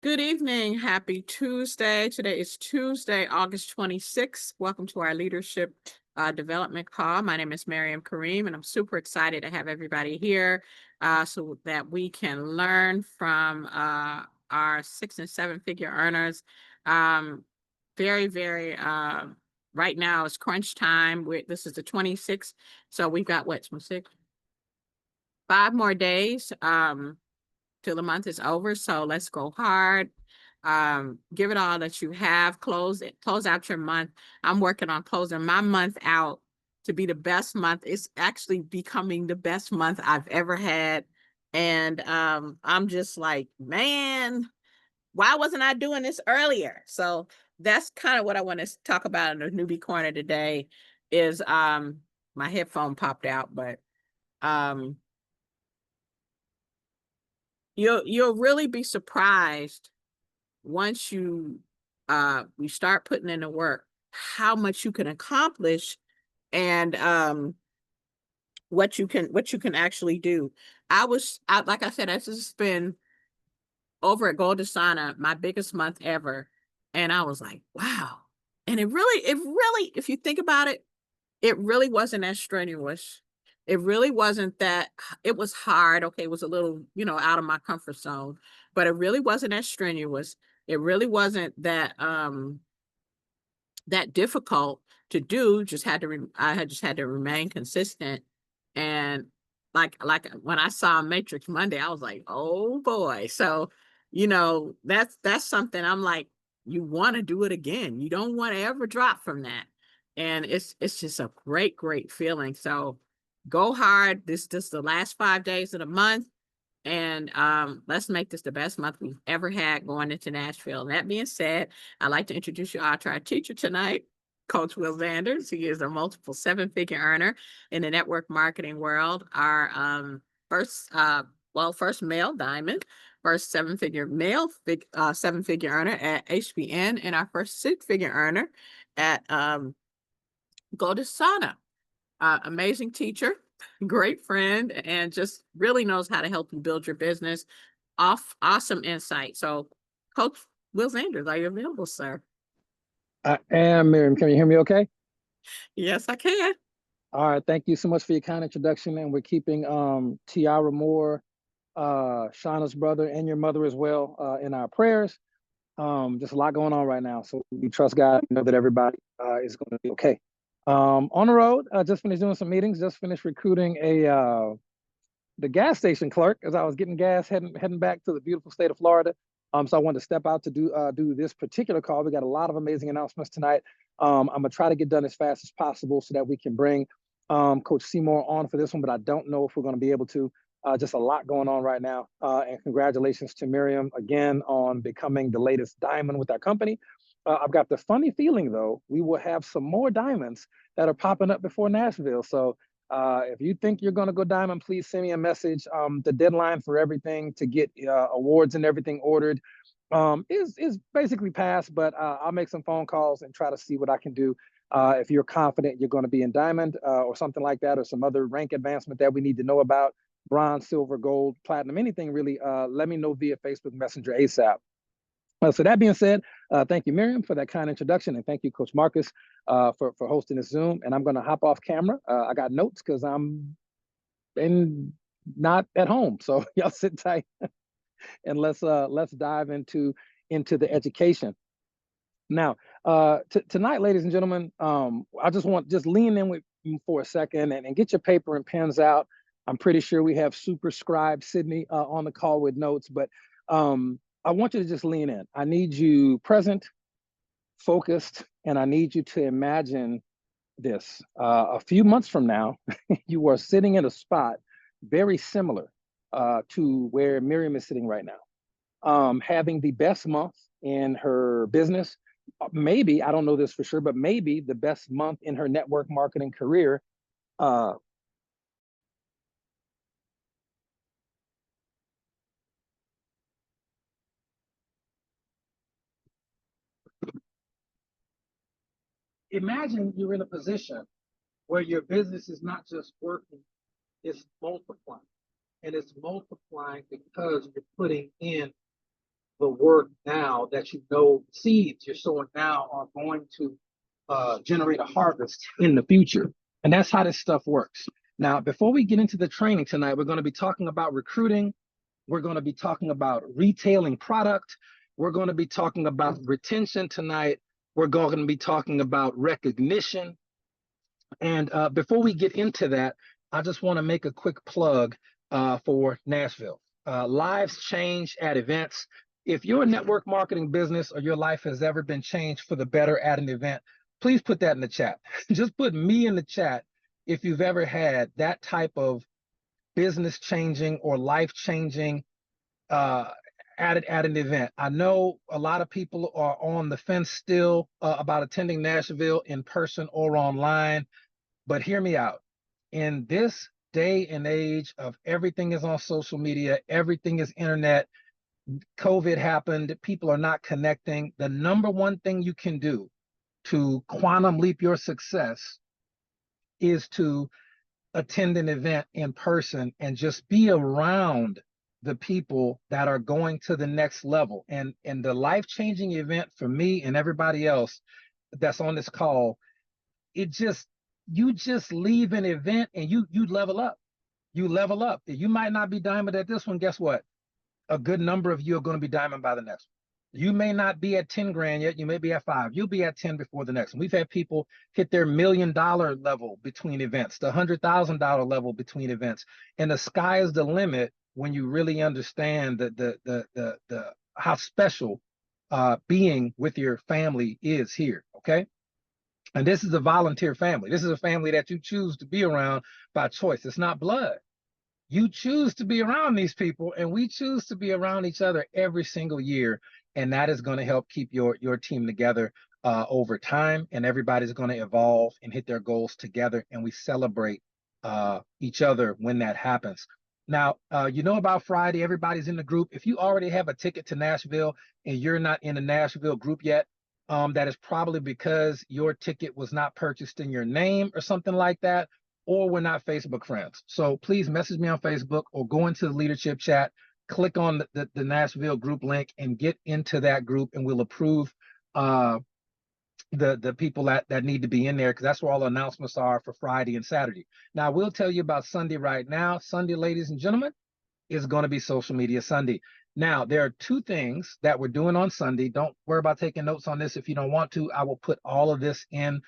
Good evening. Happy Tuesday. Today is Tuesday, August 26th. Welcome to our leadership development call. My name is Miriam Kareem, and I'm super excited to have everybody here so that we can learn from our 6 and 7 figure earners. Um, very, right now it's crunch time. This is the 26th. So we've got what, 26? 5 more days. Till the month is over. So let's go hard. Give it all that you have. Close out your month. I'm working on closing my month out to be the best month. It's actually becoming the best month I've ever had. And I'm just like, man, why wasn't I doing this earlier? So that's kind of what I want to talk about in the newbie corner today is my headphone popped out, but um you'll really be surprised once you start putting in the work, how much you can accomplish and what you can actually do. Like I said, this has been over at Goldasana, my biggest month ever. And I was like, wow. And it really, if you think about it, it really wasn't that strenuous. It really wasn't that it was hard. Okay, it was a little, out of my comfort zone, but it really wasn't that strenuous. It really wasn't that difficult to do. I had just had to remain consistent. And like when I saw Matrix Monday, I was like, oh boy. So, that's something I'm like, you want to do it again. You don't want to ever drop from that. And it's just a great, great feeling. So go hard. This the last 5 days of the month. And let's make this the best month we've ever had going into Nashville. That being said, I'd like to introduce you all to our teacher tonight, Coach Will Zanders. He is a multiple 7 figure earner in the network marketing world. Our first, first male diamond, first 7 figure earner at HBN, and our first 6 figure earner at Goldasana. Amazing teacher, great friend, and just really knows how to help you build your business. Awesome insight. So, Coach Will Sanders, are you available, sir? I am, Miriam. Can you hear me okay? Yes, I can. All right. Thank you so much for your kind introduction. And we're keeping Tiara Moore, Shauna's brother, and your mother as well in our prayers. Just a lot going on right now. So we trust God, know that everybody is going to be okay. On the road, just finished doing some meetings, just finished recruiting the gas station clerk as I was getting gas heading back to the beautiful state of Florida. So I wanted to step out to do this particular call. We got a lot of amazing announcements tonight. I'm gonna try to get done as fast as possible so that we can bring Coach Seymour on for this one, but I don't know if we're going to be able to. Just a lot going on right now. And congratulations to Miriam again on becoming the latest diamond with our company. I've got the funny feeling though, we will have some more diamonds that are popping up before Nashville. So if you think you're going to go diamond, please send me a message. The deadline for everything to get awards and everything ordered is basically passed, but I'll make some phone calls and try to see what I can do. If you're confident you're going to be in diamond or something like that, or some other rank advancement that we need to know about, bronze, silver, gold, platinum, anything really, let me know via Facebook Messenger ASAP. So that being said, thank you, Miriam, for that kind introduction, and thank you, Coach Marcus, for hosting this Zoom. And I'm going to hop off camera. I got notes because I'm not at home, so y'all sit tight and let's dive into the education. Now, tonight, ladies and gentlemen, I just lean in with you for a second and get your paper and pens out. I'm pretty sure we have Super Scribe Sydney on the call with notes, but I want you to just lean in. I need you present, focused, and I need you to imagine this. A few months from now, you are sitting in a spot very similar to where Miriam is sitting right now, having the best month in her business. Maybe, I don't know this for sure, but maybe the best month in her network marketing career. Uh, Imagine you're in a position where your business is not just working, it's multiplying. And it's multiplying because you're putting in the work now that you know seeds you're sowing now are going to generate a harvest in the future. And that's how this stuff works. Now, before we get into the training tonight, we're going to be talking about recruiting. We're going to be talking about retailing product. We're going to be talking about retention tonight. We're going to be talking about recognition. And before we get into that, I just want to make a quick plug for Nashville. Lives change at events. If you're a network marketing business or your life has ever been changed for the better at an event, please put that in the chat. Just put me in the chat if you've ever had that type of business changing or life changing at an event. I know a lot of people are on the fence still about attending Nashville in person or online. But hear me out. In this day and age of everything is on social media, everything is internet, COVID happened, people are not connecting. The number one thing you can do to quantum leap your success is to attend an event in person and just be around the people that are going to the next level. And the life-changing event for me and everybody else that's on this call, you just leave an event and you level up. You level up. You might not be diamond at this one. Guess what? A good number of you are going to be diamond by the next one. You may not be at 10 grand yet. You may be at 5. You'll be at 10 before the next one. We've had people hit their $1 million level between events, the $100,000 level between events, and the sky is the limit when you really understand the how special being with your family is here. Okay. And this is a volunteer family. This is a family that you choose to be around by choice. It's not blood. You choose to be around these people, and we choose to be around each other every single year. And that is going to help keep your team together over time. And everybody's going to evolve and hit their goals together. And we celebrate each other when that happens. Now, you know about Friday. Everybody's in the group. If you already have a ticket to Nashville and you're not in the Nashville group yet, that is probably because your ticket was not purchased in your name or something like that, or we're not Facebook friends. So please message me on Facebook or go into the leadership chat, click on the Nashville group link and get into that group, and we'll approve the people that need to be in there, because that's where all the announcements are for Friday and Saturday. Now, we'll tell you about Sunday right now. Sunday, ladies and gentlemen, is going to be Social Media Sunday. Now, there are 2 things that we're doing on Sunday. Don't worry about taking notes on this if you don't want to. I will put all of this in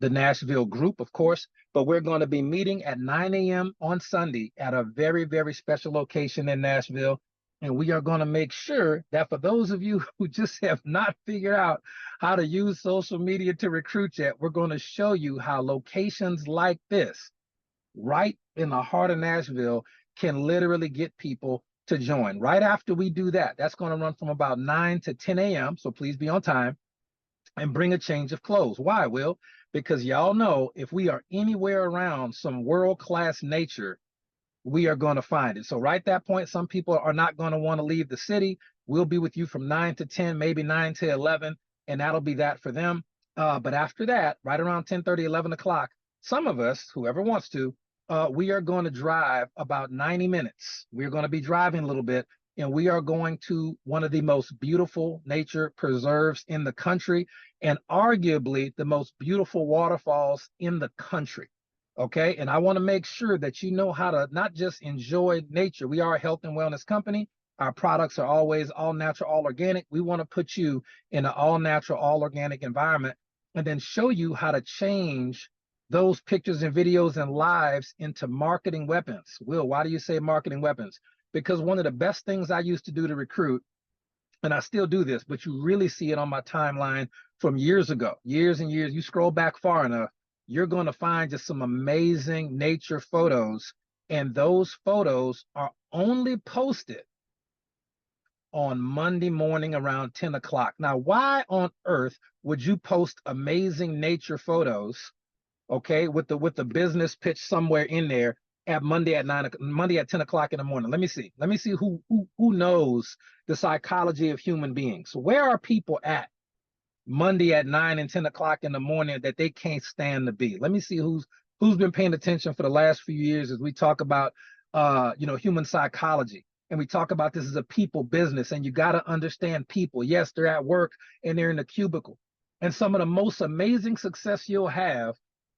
the Nashville group, of course, but we're going to be meeting at 9 a.m. on Sunday at a very, very special location in Nashville. And we are going to make sure that for those of you who just have not figured out how to use social media to recruit yet, we're going to show you how locations like this, right in the heart of Nashville, can literally get people to join. Right after we do that, that's going to run from about 9 to 10 a.m. So please be on time and bring a change of clothes. Why, Will? Because y'all know if we are anywhere around some world-class nature, we are going to find it. So right at that point, some people are not going to want to leave the city. We'll be with you from 9 to 10, maybe 9 to 11, and that'll be that for them. But after that, right around 10:30, 11 o'clock, some of us, whoever wants to, we are going to drive about 90 minutes. We're going to be driving a little bit, and we are going to one of the most beautiful nature preserves in the country, and arguably the most beautiful waterfalls in the country. Okay. And I want to make sure that you know how to not just enjoy nature. We are a health and wellness company. Our products are always all natural, all organic. We want to put you in an all natural, all organic environment, and then show you how to change those pictures and videos and lives into marketing weapons. Will, why do you say marketing weapons? Because one of the best things I used to do to recruit, and I still do this, but you really see it on my timeline from years ago, years and years. You scroll back far enough, you're going to find just some amazing nature photos. And those photos are only posted on Monday morning around 10 o'clock. Now, why on earth would you post amazing nature photos, okay, with the business pitch somewhere in there at Monday at 10 o'clock in the morning? Let me see who knows the psychology of human beings. Where are people at Monday at 9 and 10 o'clock in the morning that they can't stand to be? Let me see who's been paying attention for the last few years as we talk about human psychology. and we talk about this as a people business, and you got to understand people. Yes, they're at work and they're in the cubicle. And some of the most amazing success you'll have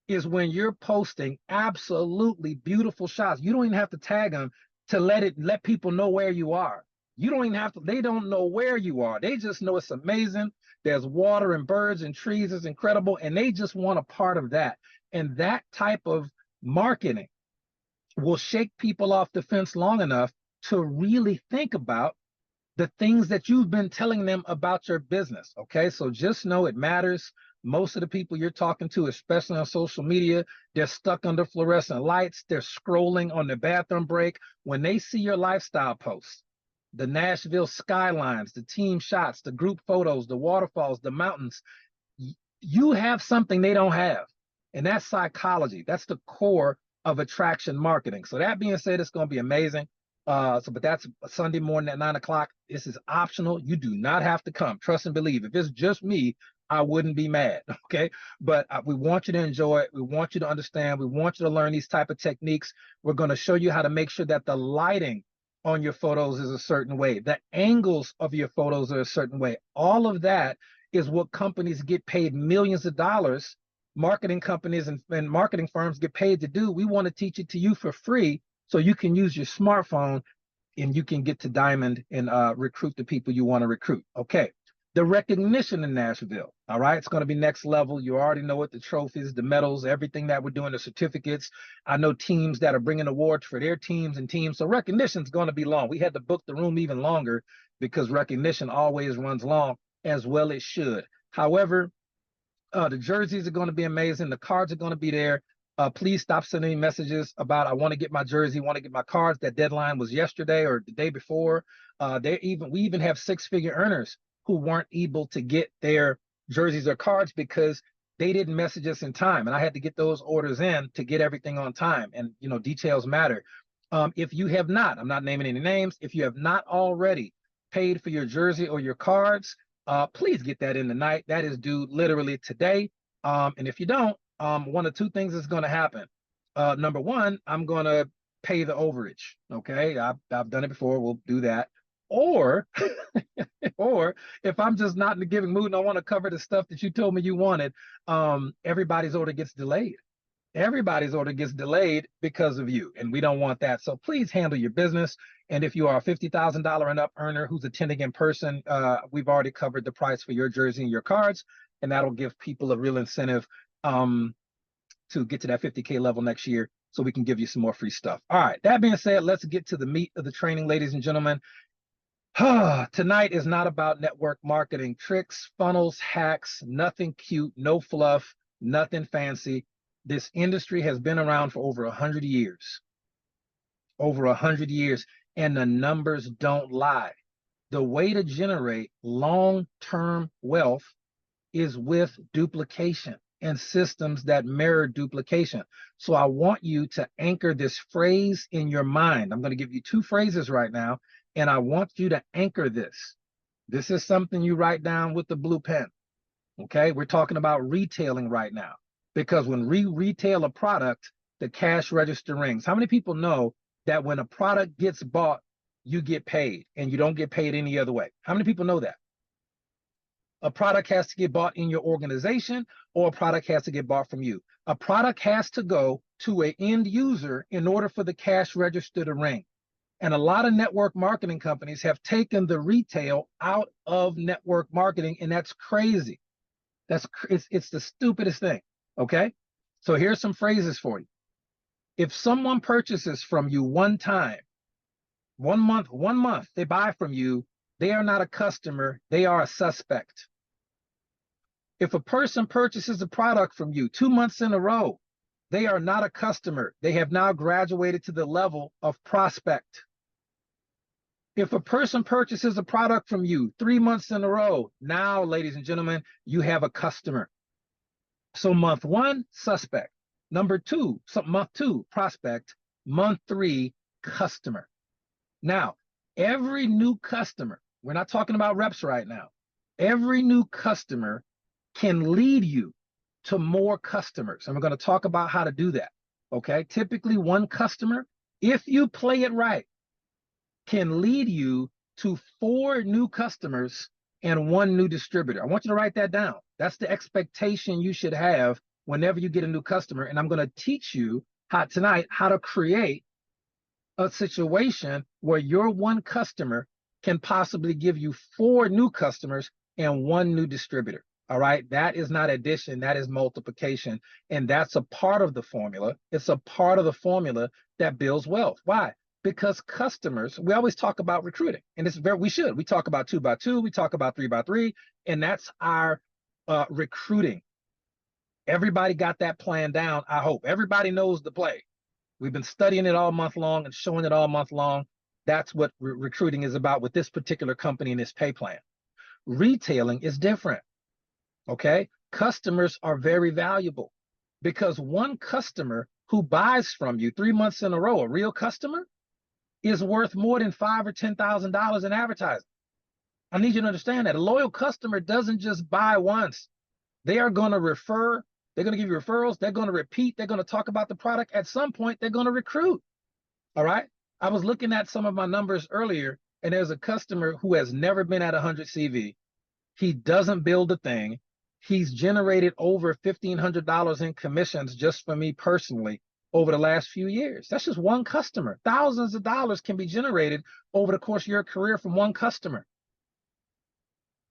is when you're posting absolutely beautiful shots. You don't even have to tag them to let people know where you are. You don't even have to, they don't know where you are. They just know it's amazing. There's water and birds and trees is incredible, and they just want a part of that. And that type of marketing will shake people off the fence long enough to really think about the things that you've been telling them about your business. Okay, so just know it matters. Most of the people you're talking to, especially on social media, they're stuck under fluorescent lights. They're scrolling on their bathroom break. When they see your lifestyle posts, the Nashville skylines, the team shots, the group photos, the waterfalls, the mountains, you have something they don't have. And that's psychology. That's the core of attraction marketing. So that being said, it's going to be amazing. But that's Sunday morning at 9 o'clock. This is optional. You do not have to come. Trust and believe. If it's just me, I wouldn't be mad. Okay. But we want you to enjoy it. We want you to understand. We want you to learn these type of techniques. We're going to show you how to make sure that the lighting on your photos is a certain way. The angles of your photos are a certain way. All of that is what companies get paid millions of dollars. Marketing companies and marketing firms get paid to do. We want to teach it to you for free, so you can use your smartphone and you can get to Diamond and recruit the people you want to recruit. Okay. The recognition in Nashville. All right. It's going to be next level. You already know it, the trophies, the medals, everything that we're doing, the certificates. I know teams that are bringing awards for their teams and teams. So recognition is going to be long. We had to book the room even longer because recognition always runs long, as well it should. However, the jerseys are going to be amazing. The cards are going to be there. Please stop sending me messages about I want to get my jersey, want to get my cards. That deadline was yesterday or the day before. We even have six-figure earners who weren't able to get their jerseys or cards because they didn't message us in time, and I had to get those orders in to get everything on time. And details matter. If you have not, I'm not naming any names. If you have not already paid for your jersey or your cards, please get that in tonight. That is due literally today. And if you don't, one of two things is going to happen. Number one, I'm going to pay the overage. Okay, I've done it before. We'll do that. Or, or if I'm just not in the giving mood and I want to cover the stuff that you told me you wanted, everybody's order gets delayed. Everybody's order gets delayed because of you, and we don't want that. So please handle your business. And if you are a $50,000 and up earner who's attending in person, we've already covered the price for your jersey and your cards, and that'll give people a real incentive to get to that 50K level next year, so we can give you some more free stuff. All right, that being said, let's get to the meat of the training, ladies and gentlemen. Tonight is not about network marketing tricks, funnels, hacks, nothing cute, no fluff, nothing fancy. This industry has been around for over 100 years. Over 100 years, and the numbers don't lie. The way to generate long-term wealth is with duplication and systems that mirror duplication. So I want you to anchor this phrase in your mind. I'm going to give you two phrases right now, and I want you to anchor this. This is something you write down with the blue pen. Okay, we're talking about retailing right now, because when we retail a product, the cash register rings. How many people know that when a product gets bought, you get paid and you don't get paid any other way? How many people know that? A product has to get bought in your organization, or a product has to get bought from you. A product has to go to an end user in order for the cash register to ring. And a lot of network marketing companies have taken the retail out of network marketing, and that's crazy. It's the stupidest thing. Okay, so here's some phrases for you. If someone purchases from you one time, 1 month they buy from you, they are not a customer, they are a suspect. If a person purchases a product from you 2 months in a row, they are not a customer, they have now graduated to the level of prospect. If a person purchases a product from you 3 months in a row, now, ladies and gentlemen, you have a customer. So month one, suspect. Month two, prospect. Month three, customer. Now, every new customer, we're not talking about reps right now, every new customer can lead you to more customers. And we're going to talk about how to do that. Okay, typically one customer, if you play it right, can lead you to 4 new customers and 1 new distributor. I want you to write that down. That's the expectation you should have whenever you get a new customer. And I'm going to teach you tonight how to create a situation where your 1 customer can possibly give you 4 new customers and 1 new distributor. All right. That is not addition. That is multiplication. And that's a part of the formula. It's a part of the formula that builds wealth. Why? Because customers, we always talk about recruiting, and we should. We talk about 2x2, we talk about 3x3, and that's our recruiting. Everybody got that plan down. I hope everybody knows the play. We've been studying it all month long and showing it all month long. That's what recruiting is about with this particular company and this pay plan. Retailing is different. Okay. Customers are very valuable because 1 customer who buys from you 3 months in a row, a real customer, is worth more than $5,000 or $10,000 in advertising. I need you to understand that a loyal customer doesn't just buy once. They are going to refer. They're going to give you referrals. They're going to repeat. They're going to talk about the product. At some point, they're going to recruit. All right. I was looking at some of my numbers earlier, and there's a customer who has never been at 100 CV. He doesn't build a thing. He's generated over $1,500 in commissions just for me personally over the last few years. That's just 1 customer. Thousands of dollars can be generated over the course of your career from 1 customer.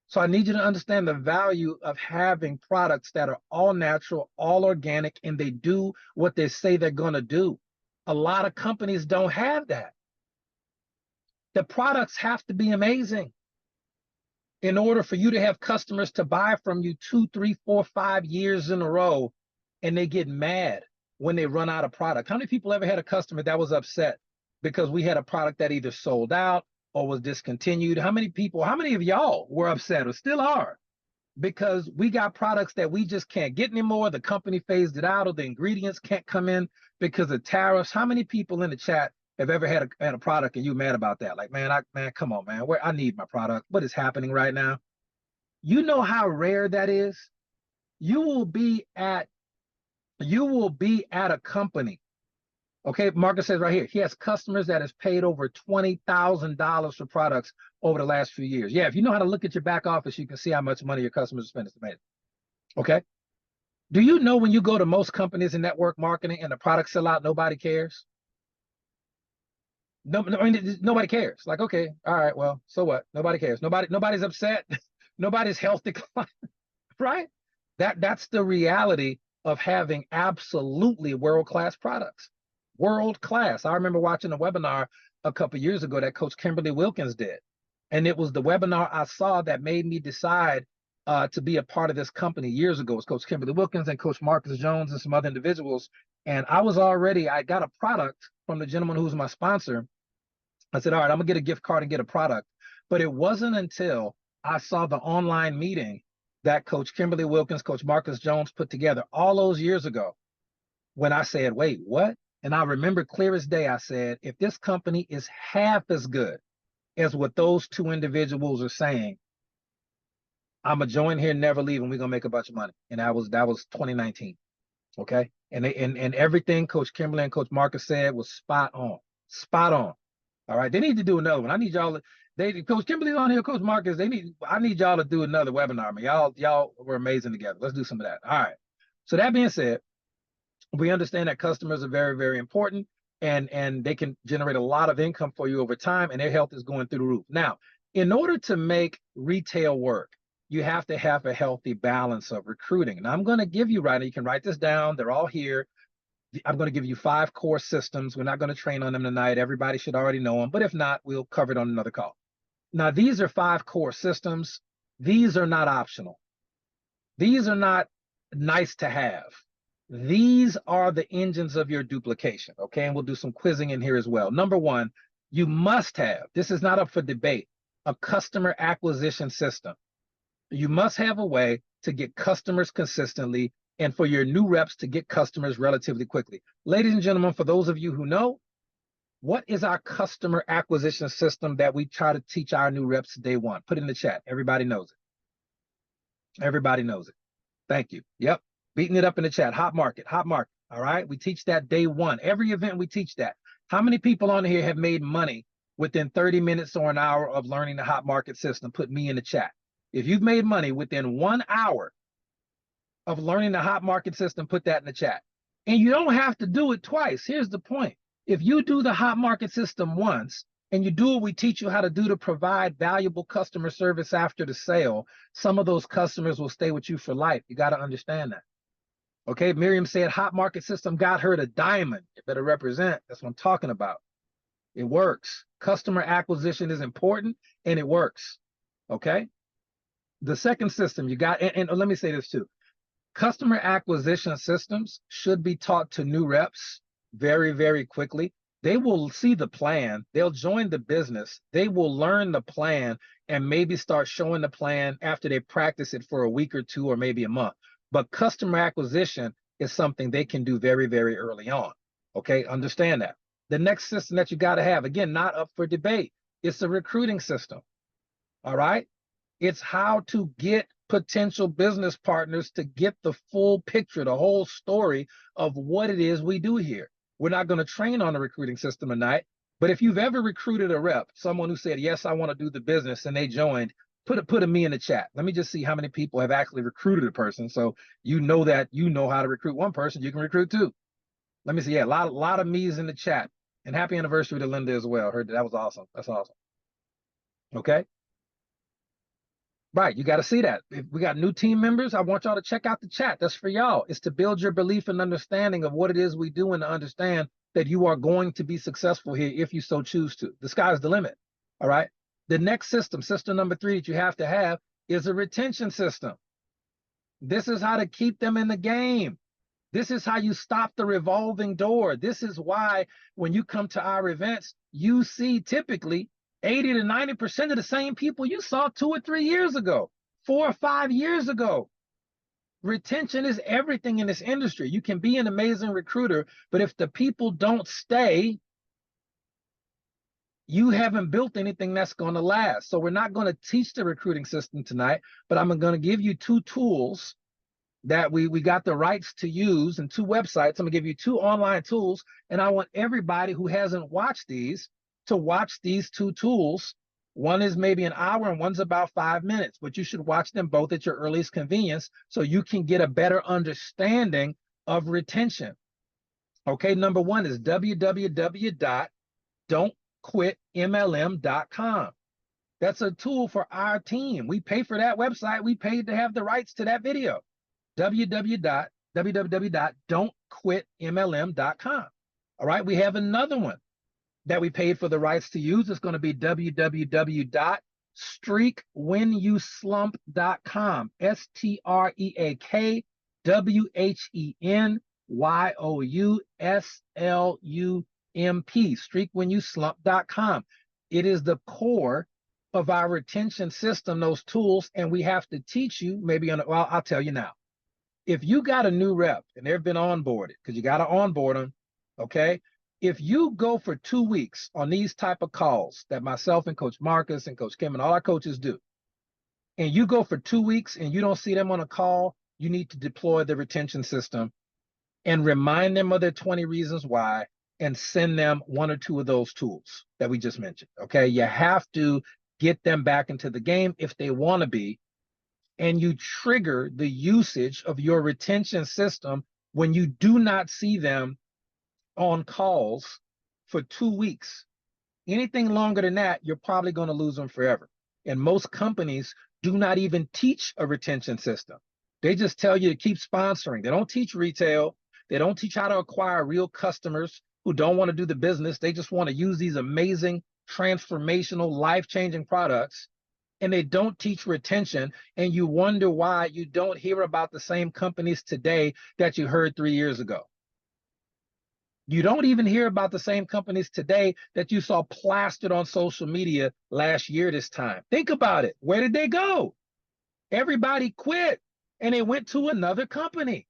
So I need you to understand the value of having products that are all natural, all organic, and they do what they say they're going to do. A lot of companies don't have that. The products have to be amazing in order for you to have customers to buy from you 2, 3, 4, 5 years in a row, and they get mad when they run out of product. How many people ever had a customer that was upset because we had a product that either sold out or was discontinued? How many of y'all were upset or still are because we got products that we just can't get anymore? The company phased it out, or the ingredients can't come in because of tariffs. How many people in the chat have ever had a product and you mad about that? Like, man, come on, man. I need my product. What is happening right now? You know how rare that is? You will be at a company. Okay, Marcus says right here, he has customers that has paid over $20,000 for products over the last few years. Yeah, if you know how to look at your back office, you can see how much money your customers spend. It's amazing. Okay. Do you know when you go to most companies in network marketing and the products sell out, nobody cares? No, I mean, nobody cares. Like, okay, all right, well, so what? Nobody cares. Nobody's upset. Nobody's health decline, right? That's the reality of having absolutely world-class products. World-class. I remember watching a webinar a couple years ago that Coach Kimberly Wilkins did. And it was the webinar I saw that made me decide to be a part of this company years ago. It was Coach Kimberly Wilkins and Coach Marcus Jones and some other individuals. And I got a product from the gentleman who's my sponsor. I said, all right, I'm gonna get a gift card and get a product. But it wasn't until I saw the online meeting that Coach Kimberly Wilkins, Coach Marcus Jones put together all those years ago when I said, wait, what? And I remember clear as day, I said, if this company is half as good as what those 2 individuals are saying, I'm gonna join here, never leave, and we're gonna make a bunch of money. And that was 2019. Okay. And everything Coach Kimberly and Coach Marcus said was spot on. Spot on. All right. They need to do another one. I need y'all Coach Kimberly's on here, Coach Marcus. I need y'all to do another webinar. Man, y'all were amazing together. Let's do some of that. All right. So that being said, we understand that customers are very, very important, and they can generate a lot of income for you over time, and their health is going through the roof. Now, in order to make retail work, you have to have a healthy balance of recruiting. And I'm going to give you, right, you can write this down. They're all here. I'm going to give you 5 core systems. We're not going to train on them tonight. Everybody should already know them. But if not, we'll cover it on another call. Now, these are 5 core systems. These are not optional. These are not nice to have. These are the engines of your duplication. Okay. And we'll do some quizzing in here as well. Number 1, you must have, this is not up for debate, a customer acquisition system. You must have a way to get customers consistently and for your new reps to get customers relatively quickly. Ladies and gentlemen, for those of you who know, what is our customer acquisition system that we try to teach our new reps day 1? Put it in the chat. Everybody knows it. Everybody knows it. Thank you. Yep. Beating it up in the chat. Hot market. Hot market. All right. We teach that day 1. Every event we teach that. How many people on here have made money within 30 minutes or an hour of learning the hot market system, put me in the chat. If you've made money within 1 hour of learning the hot market system, put that in the chat. And you don't have to do it twice. Here's the point. If you do the hot market system once and you do what we teach you how to do to provide valuable customer service after the sale, some of those customers will stay with you for life. You got to understand that. Okay, Miriam said hot market system got her to diamond. You better represent. That's what I'm talking about. It works. Customer acquisition is important and it works. Okay. The second system you got, and let me say this too. Customer acquisition systems should be taught to new reps very, very quickly. They will see the plan. They'll join the business. They will learn the plan and maybe start showing the plan after they practice it for a week or two or maybe a month. But customer acquisition is something they can do very, very early on. Okay, understand that. The next system that you got to have, again, not up for debate, it's a recruiting system. All right, it's how to get potential business partners to get the full picture, the whole story of what it is we do here. We're not going to train on the recruiting system tonight, but if you've ever recruited a rep, someone who said, yes, I want to do the business, and they joined, put a me in the chat. Let me just see how many people have actually recruited a person. So you know that you know how to recruit one person, you can recruit two. Let me see. Yeah, a lot of me's in the chat. And happy anniversary to Linda as well. Heard that was awesome. That's awesome. Okay. Right, you got to see that. If we got new team members, I want y'all to check out the chat. That's for y'all. It's to build your belief and understanding of what it is we do and to understand that you are going to be successful here if you so choose to. The sky's the limit. All right. The next system number 3 that you have to have is a retention system. This is how to keep them in the game. This is how you stop the revolving door. This is why when you come to our events, you see typically 80 to 90% of the same people you saw 2 or 3 years ago, 4 or 5 years ago. Retention is everything in this industry. You can be an amazing recruiter, but if the people don't stay, you haven't built anything that's going to last. So we're not going to teach the recruiting system tonight, but I'm going to give you 2 tools that we got the rights to use and 2 websites. I'm going to give you 2 online tools, and I want everybody who hasn't watched these to watch these 2 tools. One is maybe an hour and one's about 5 minutes, but you should watch them both at your earliest convenience so you can get a better understanding of retention. Okay, number 1 is www.don'tquitmlm.com. That's a tool for our team. We pay for that website. We paid to have the rights to that video. www.don'tquitmlm.com. All right, we have another one that we paid for the rights to use. It's going to be www.streakwhenyouslump.com. STREAKWHENYOUSLUMP. Streakwhenyouslump.com. It is the core of our retention system, those tools, and we have to teach you maybe on, well, I'll tell you now. If you got a new rep and they've been onboarded, because you got to onboard them, okay? If you go for 2 weeks on these type of calls that myself and Coach Marcus and Coach Kim and all our coaches do, and you go for 2 weeks and you don't see them on a call, you need to deploy the retention system and remind them of their 20 reasons why and send them 1 or 2 of those tools that we just mentioned, okay? You have to get them back into the game if they want to be, and you trigger the usage of your retention system when you do not see them on calls for 2 weeks. Anything longer than that, you're probably going to lose them forever. And most companies do not even teach a retention system. They just tell you to keep sponsoring. They don't teach retail. They don't teach how to acquire real customers who don't want to do the business. They just want to use these amazing, transformational, life-changing products. And they don't teach retention, and you wonder why you don't hear about the same companies today that you heard 3 years ago. You don't even hear about the same companies today that you saw plastered on social media last year this time. Think about it. Where did they go? Everybody quit, and they went to another company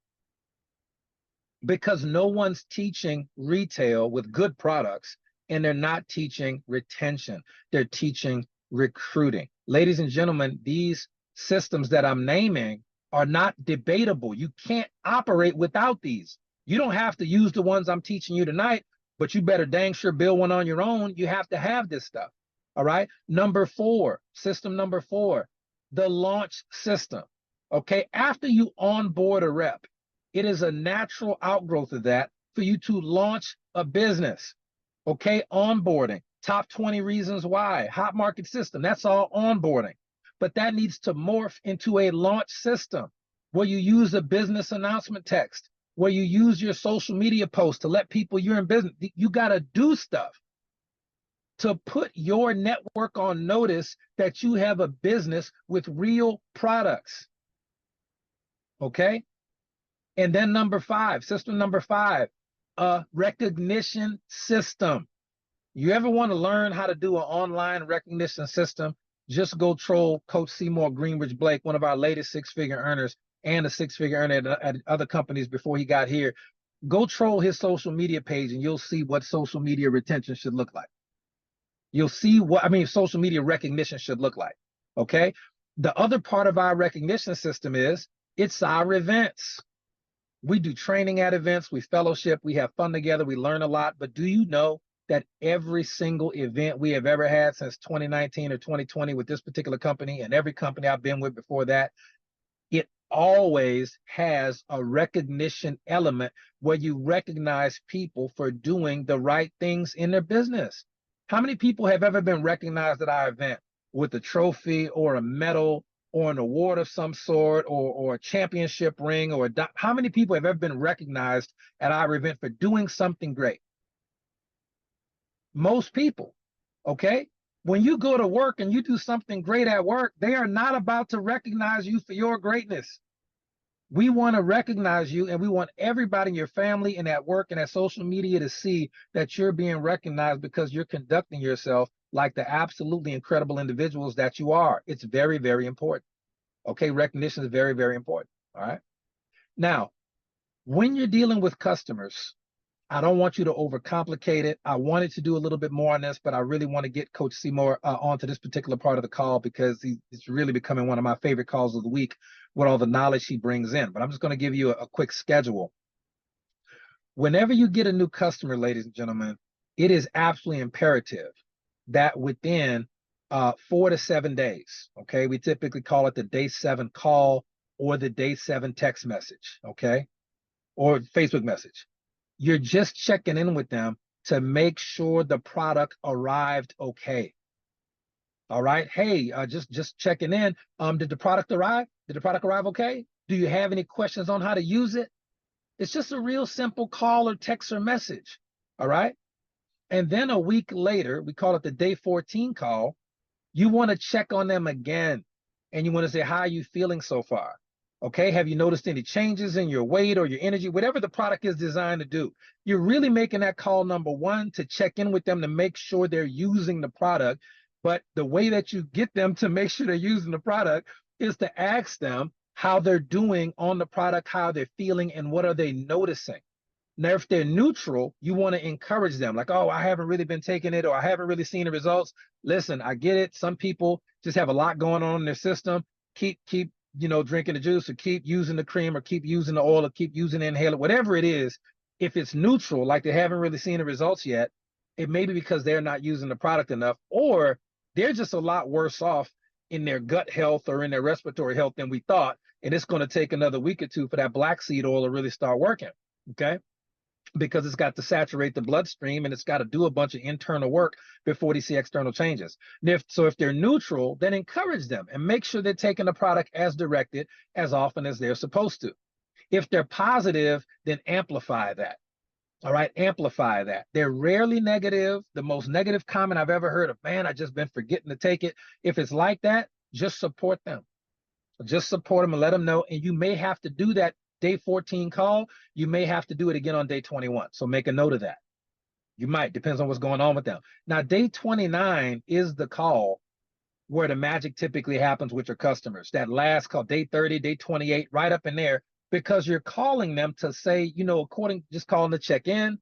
because no one's teaching retail with good products, and they're not teaching retention. They're teaching recruiting. Ladies and gentlemen, these systems that I'm naming are not debatable. You can't operate without these. You don't have to use the ones I'm teaching you tonight, but you better dang sure build one on your own. You have to have this stuff. All right. Number 4, system number 4, the launch system. Okay. After you onboard a rep, it is a natural outgrowth of that for you to launch a business. Okay. Onboarding, top 20 reasons why, hot market system. That's all onboarding. But that needs to morph into a launch system where you use a business announcement text, where you use your social media posts to let people you're in business. You got to do stuff to put your network on notice that you have a business with real products. Okay. And then number 5, system number 5, a recognition system. You ever want to learn how to do an online recognition system? Just go troll Coach Seymour Greenridge Blake, one of our latest 6-figure earners and a 6-figure earner at other companies before he got here. Go troll his social media page and you'll see what social media retention should look like. You'll see social media recognition should look like. Okay. The other part of our recognition system is it's our events. We do training at events, we fellowship, we have fun together, we learn a lot. But do you know that every single event we have ever had since 2019 or 2020 with this particular company and every company I've been with before that, it always has a recognition element where you recognize people for doing the right things in their business. How many people have ever been recognized at our event with a trophy or a medal or an award of some sort or a championship ring how many people have ever been recognized at our event for doing something great? Most people. Okay. When you go to work and you do something great at work, they are not about to recognize you for your greatness. We want to recognize you, and we want everybody in your family and at work and at social media to see that you're being recognized because you're conducting yourself like the absolutely incredible individuals that you are. It's very, very important. Okay, recognition is very, very important. All right. Now, when you're dealing with customers, I don't want you to overcomplicate it. I wanted to do a little bit more on this, but I really want to get Coach Seymour onto this particular part of the call because it's really becoming one of my favorite calls of the week with all the knowledge he brings in. But I'm just going to give you a quick schedule. Whenever you get a new customer, ladies and gentlemen, it is absolutely imperative that within 4 to 7 days, okay, we typically call it the day 7 call or the day 7 text message, okay, or Facebook message. You're just checking in with them to make sure the product arrived okay. All right. Hey, just checking in. Did the product arrive? Did the product arrive okay? Do you have any questions on how to use it? It's just a real simple call or text or message. All right. And then a week later, we call it the day 14 call. You want to check on them again. And you want to say, how are you feeling so far? Okay, have you noticed any changes in your weight or your energy, whatever the product is designed to do? You're really making that call number 1 to check in with them to make sure they're using the product. But the way that you get them to make sure they're using the product is to ask them how they're doing on the product, how they're feeling, and what are they noticing. Now, if they're neutral, you want to encourage them like, oh, I haven't really been taking it or I haven't really seen the results. Listen, I get it. Some people just have a lot going on in their system. Keep drinking the juice or keep using the cream or keep using the oil or keep using the inhaler, whatever it is. If it's neutral, like they haven't really seen the results yet, it may be because they're not using the product enough, or they're just a lot worse off in their gut health or in their respiratory health than we thought. And it's going to take another week or 2 for that black seed oil to really start working. Okay. Because it's got to saturate the bloodstream and it's got to do a bunch of internal work before they see external changes. And if they're neutral, then encourage them and make sure they're taking the product as directed as often as they're supposed to. If they're positive, then amplify that. All right, amplify that. They're rarely negative. The most negative comment I've ever heard of, man, I just been forgetting to take it. If it's like that, just support them. Just support them and let them know. And you may have to do that day 14 call. You may have to do it again on day 21. So make a note of that. You might, depends on what's going on with them. Now, day 29 is the call where the magic typically happens with your customers. That last call, day 30, day 28, right up in there, because you're calling them to say, just calling to check in,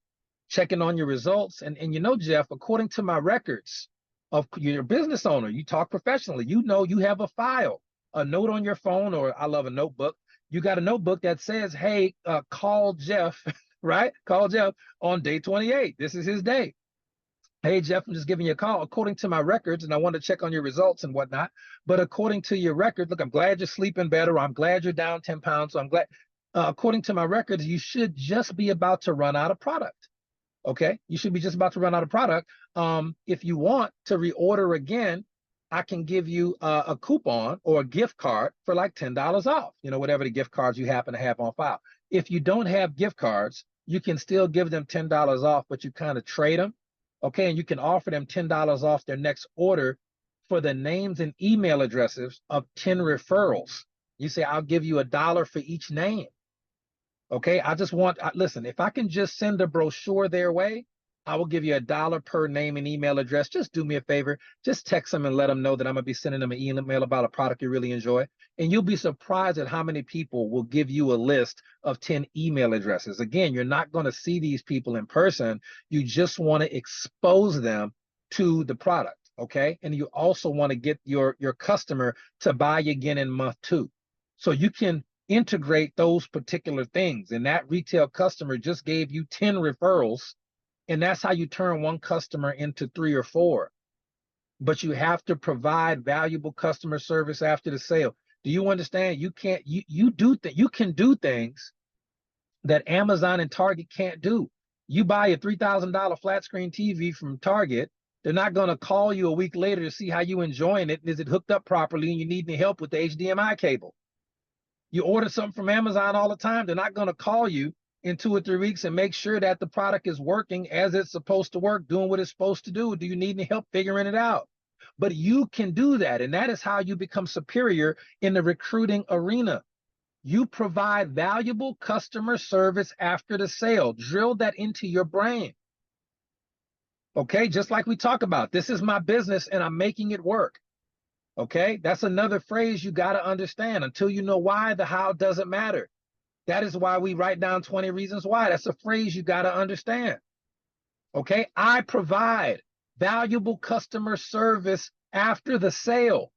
checking on your results. And Jeff, according to my records of your business owner, you talk professionally, you have a file, a note on your phone, or I love a notebook. You got a notebook that says, hey, call Jeff right? Call Jeff on day 28. This is his day. Hey, Jeff, I'm just giving you a call. According to my records, and I want to check on your results and whatnot, but according to your record, look, I'm glad you're sleeping better. I'm glad you're down 10 pounds. So I'm glad, according to my records, you should just be about to run out of product. Okay, you should be just about to run out of product. If you want to reorder again, I can give you a coupon or a gift card for like $10 off, you know, whatever the gift cards you happen to have on file. If you don't have gift cards, you can still give them $10 off, but you kind of trade them. Okay, and you can offer them $10 off their next order for the names and email addresses of 10 referrals. You say, I'll give you $1 for each name. Okay, I just want, listen, if I can just send a brochure their way, I will give you $1 per name and email address. Just do me a favor. Just text them and let them know that I'm going to be sending them an email about a product you really enjoy. And you'll be surprised at how many people will give you a list of 10 email addresses. Again, you're not going to see these people in person. You just want to expose them to the product. Okay, and you also want to get your customer to buy again in month 2. So you can integrate those particular things. And that retail customer just gave you 10 referrals. And that's how you turn one customer into 3 or 4. But you have to provide valuable customer service after the sale. Do you understand? You can't, you can do things that Amazon and Target can't do. You buy a $3,000 flat screen TV from Target, they're not going to call you a week later to see how you enjoying it. Is it hooked up properly and you need any help with the HDMI cable? You order something from Amazon all the time, they're not going to call you in 2 or 3 weeks and make sure that the product is working as it's supposed to work, doing what it's supposed to do. Do you need any help figuring it out? But you can do that. And that is how you become superior in the recruiting arena. You provide valuable customer service after the sale. Drill that into your brain. Okay, just like we talk about, this is my business and I'm making it work. Okay, that's another phrase you got to understand. Until you know why, the how doesn't matter. That is why we write down 20 reasons why. That's a phrase you got to understand. Okay, I provide valuable customer service after the sale.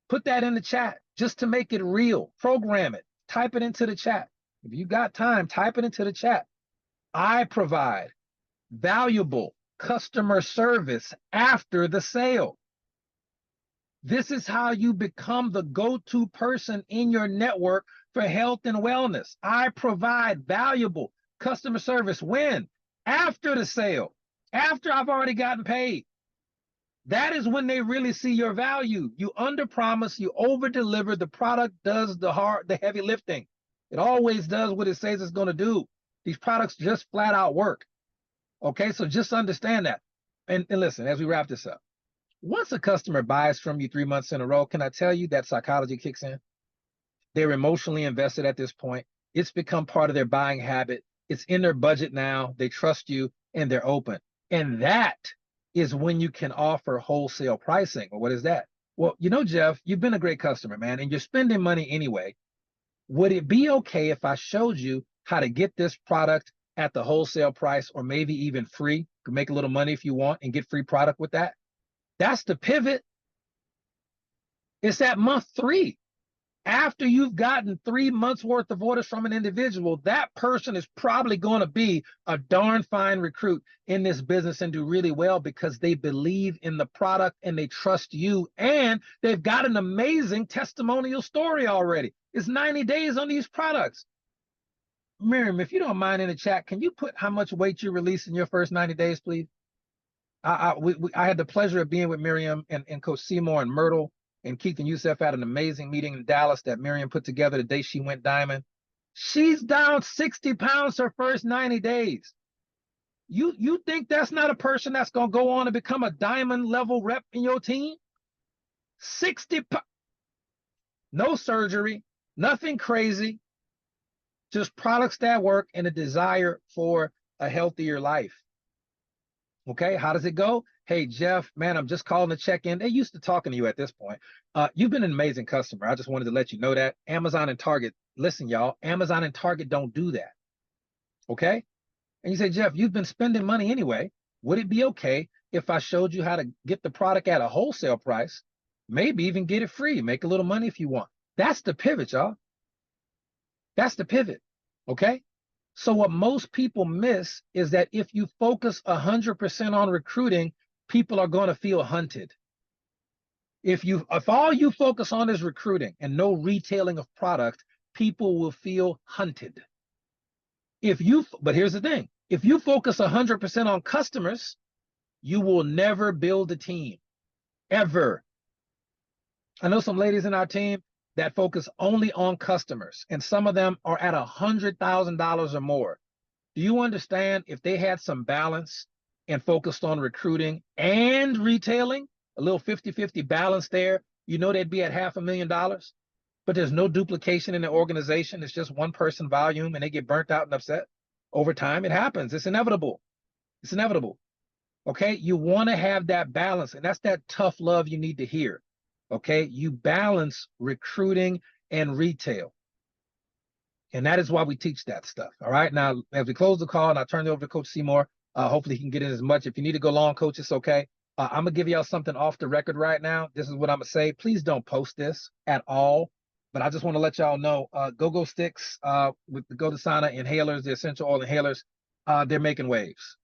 Put that in the chat just to make it real. Program it. Type it into the chat. If you got time, type it into the chat. I provide valuable customer service after the sale. This is how you become the go-to person in your network for health and wellness. I provide valuable customer service. When? After the sale, after I've already gotten paid. That is when they really see your value. You underpromise, you overdeliver. The product does the heavy lifting. It always does what it says it's going to do. These products just flat out work. Okay, so just understand that. And listen, as we wrap this up, once a customer buys from you 3 months in a row, can I tell you that psychology kicks in? They're emotionally invested at this point. It's become part of their buying habit. It's in their budget now. They trust you and they're open. And that is when you can offer wholesale pricing. Well, what is that? Well, you know, Jeff, you've been a great customer, man, and you're spending money anyway. Would it be okay if I showed you how to get this product at the wholesale price or maybe even free? You can make a little money if you want and get free product with that. That's the pivot. It's at month 3. After you've gotten 3 months worth of orders from an individual, that person is probably going to be a darn fine recruit in this business and do really well because they believe in the product and they trust you and they've got an amazing testimonial story already. It's 90 days on these products. Miriam, if you don't mind in the chat, can you put how much weight you released in your first 90 days, please? I had the pleasure of being with Miriam and Coach Seymour and Myrtle and Keith and Youssef at an amazing meeting in Dallas that Miriam put together the day she went diamond. She's down 60 pounds her first 90 days. You think that's not a person that's going to go on and become a diamond level rep in your team? 60 pounds. No surgery, nothing crazy, just products that work and a desire for a healthier life. Okay, how does it go? Hey, Jeff, man, I'm just calling to check in. They're used to talking to you at this point. You've been an amazing customer. I just wanted to let you know that. Amazon and Target, listen, y'all, Amazon and Target don't do that. Okay? And you say, Jeff, you've been spending money anyway. Would it be okay if I showed you how to get the product at a wholesale price, maybe even get it free, make a little money if you want? That's the pivot, y'all. That's the pivot. Okay? So what most people miss is that if you focus 100% on recruiting, people are going to feel hunted. If all you focus on is recruiting and no retailing of product, people will feel hunted. But here's the thing, if you focus 100% on customers, you will never build a team, ever. I know some ladies in our team that focus only on customers, and some of them are at $100,000 or more. Do you understand if they had some balance and focused on recruiting and retailing, a little 50-50 balance there, you know they'd be at $500,000, but there's no duplication in the organization. It's just one person volume and they get burnt out and upset over time. It happens. It's inevitable. It's inevitable. Okay. You want to have that balance, and that's that tough love you need to hear. Okay. You balance recruiting and retail. And that is why we teach that stuff. All right. Now, as we close the call and I turn it over to Coach Seymour, hopefully he can get in as much. If you need to go long, Coach, it's okay. I'm going to give y'all something off the record right now. This is what I'm going to say. Please don't post this at all. But I just want to let y'all know, Go-Go Sticks with the Gotesana inhalers, the essential oil inhalers, they're making waves.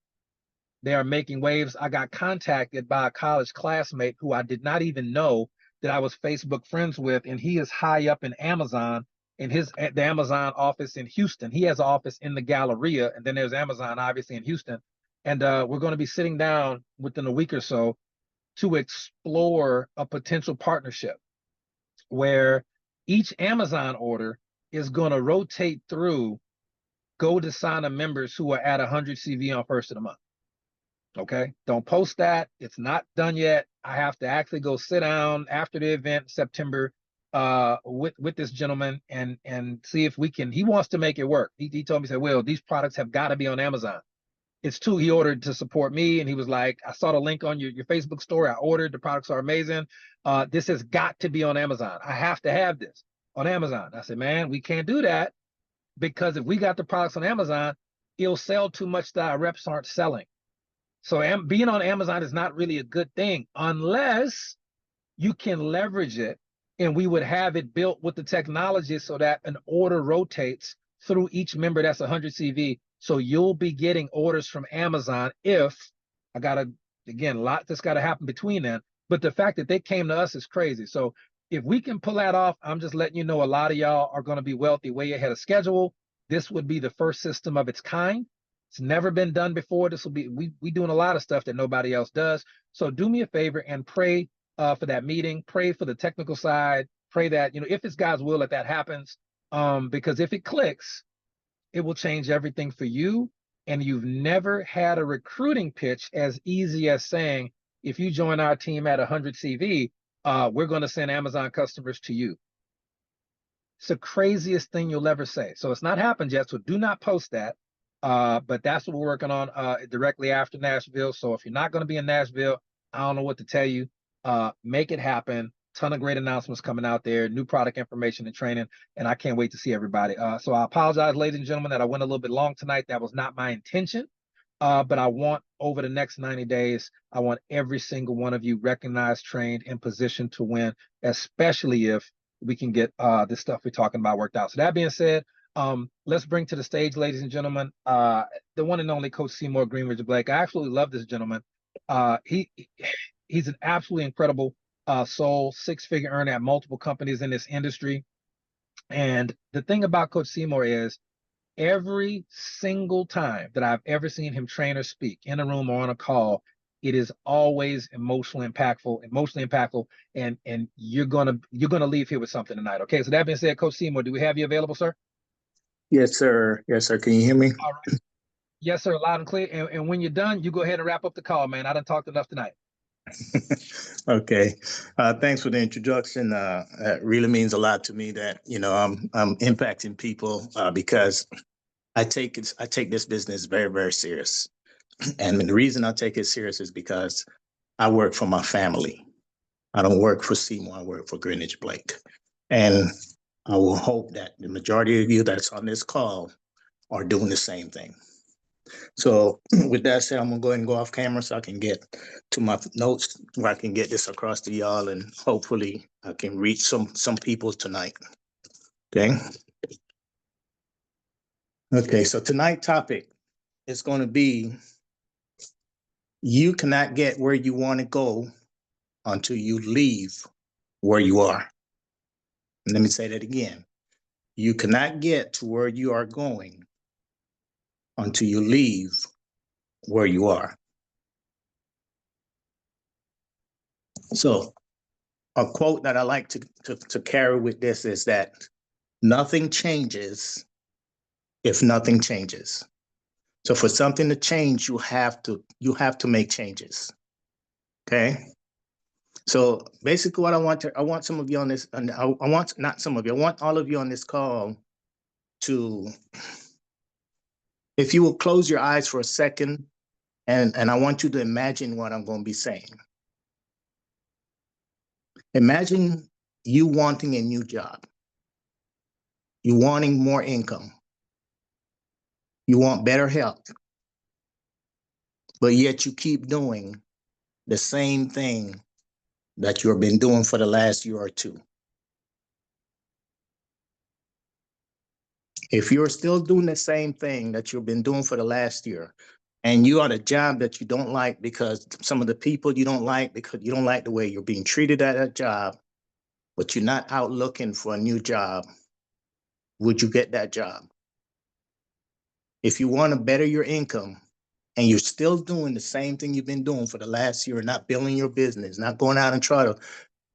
They are making waves. I got contacted by a college classmate who I did not even know that I was Facebook friends with, and he is high up in Amazon, in the Amazon office in Houston. He has an office in the Galleria, and then there's Amazon, obviously, in Houston. And we're going to be sitting down within a week or so to explore a potential partnership where each Amazon order is going to rotate through Gotesana members who are at 100 CV on first of the month. Okay, don't post that. It's not done yet. I have to actually go sit down after the event in September with this gentleman and see if we can. He wants to make it work. He told me, he said, Will, these products have got to be on Amazon. It's too. He ordered to support me, and he was like, I saw the link on your Facebook story. I ordered. The products are amazing. This has got to be on Amazon. I have to have this on Amazon. I said, man, we can't do that, because if we got the products on Amazon, it'll sell too much that our reps aren't selling. So being on Amazon is not really a good thing unless you can leverage it, and we would have it built with the technology so that an order rotates through each member that's 100 CV. So you'll be getting orders from Amazon if a lot that's got to happen between them. But the fact that they came to us is crazy. So if we can pull that off, I'm just letting you know a lot of y'all are going to be wealthy way ahead of schedule. This would be the first system of its kind. It's never been done before. This will be, we doing a lot of stuff that nobody else does. So do me a favor and pray for that meeting. Pray for the technical side. Pray that, if it's God's will that happens, because if it clicks, it will change everything for you. And you've never had a recruiting pitch as easy as saying, if you join our team at 100 CV, we're going to send Amazon customers to you. It's the craziest thing you'll ever say. So it's not happened yet. So do not post that. But that's what we're working on directly after Nashville. So if you're not going to be in Nashville, I don't know what to tell you. Make it happen. Ton of great announcements coming out there, new product information and training, and I can't wait to see everybody. So I apologize, ladies and gentlemen, that I went a little bit long tonight. That was not my intention. But I want, over the next 90 days, I want every single one of you recognized, trained, and positioned to win, especially if we can get this stuff we're talking about worked out. So that being said, let's bring to the stage, ladies and gentlemen, the one and only Coach Seymour Greenridge Blake. I absolutely love this gentleman. He's an absolutely incredible soul, six-figure earner at multiple companies in this industry. And the thing about Coach Seymour is, every single time that I've ever seen him train or speak in a room or on a call, it is always emotionally impactful, and you're gonna leave here with something tonight. Okay, so that being said, Coach Seymour, do we have you available, sir? Yes, sir. Yes, sir. Can you hear me? All right. Yes, sir. Loud and clear. And when you're done, you go ahead and wrap up the call, man. I done talked enough tonight. Okay. Thanks for the introduction. It really means a lot to me that, I'm impacting people because I take this business very, very serious. And the reason I take it serious is because I work for my family. I don't work for Seymour. I work for Greenridge Blake. And I will hope that the majority of you that's on this call are doing the same thing. So with that said, I'm gonna go ahead and go off camera so I can get to my notes where I can get this across to y'all, and hopefully I can reach some people tonight. Okay. Okay, so tonight's topic is going to be you cannot get where you want to go until you leave where you are. And let me say that again. You cannot get to where you are going until you leave where you are. So a quote that I like to carry with this is that nothing changes if nothing changes. So for something to change, you have to make changes. Okay. So basically what I want some of you on this, and I want, not some of you, I want all of you on this call to, if you will close your eyes for a second, and I want you to imagine what I'm going to be saying. Imagine you wanting a new job. You wanting more income. You want better health. But yet you keep doing the same thing that you've been doing for the last year or two. If you're still doing the same thing that you've been doing for the last year, and you are at a job that you don't like because some of the people you don't like, because you don't like the way you're being treated at that job, but you're not out looking for a new job, would you get that job? If you want to better your income and you're still doing the same thing you've been doing for the last year, not building your business, not going out and try to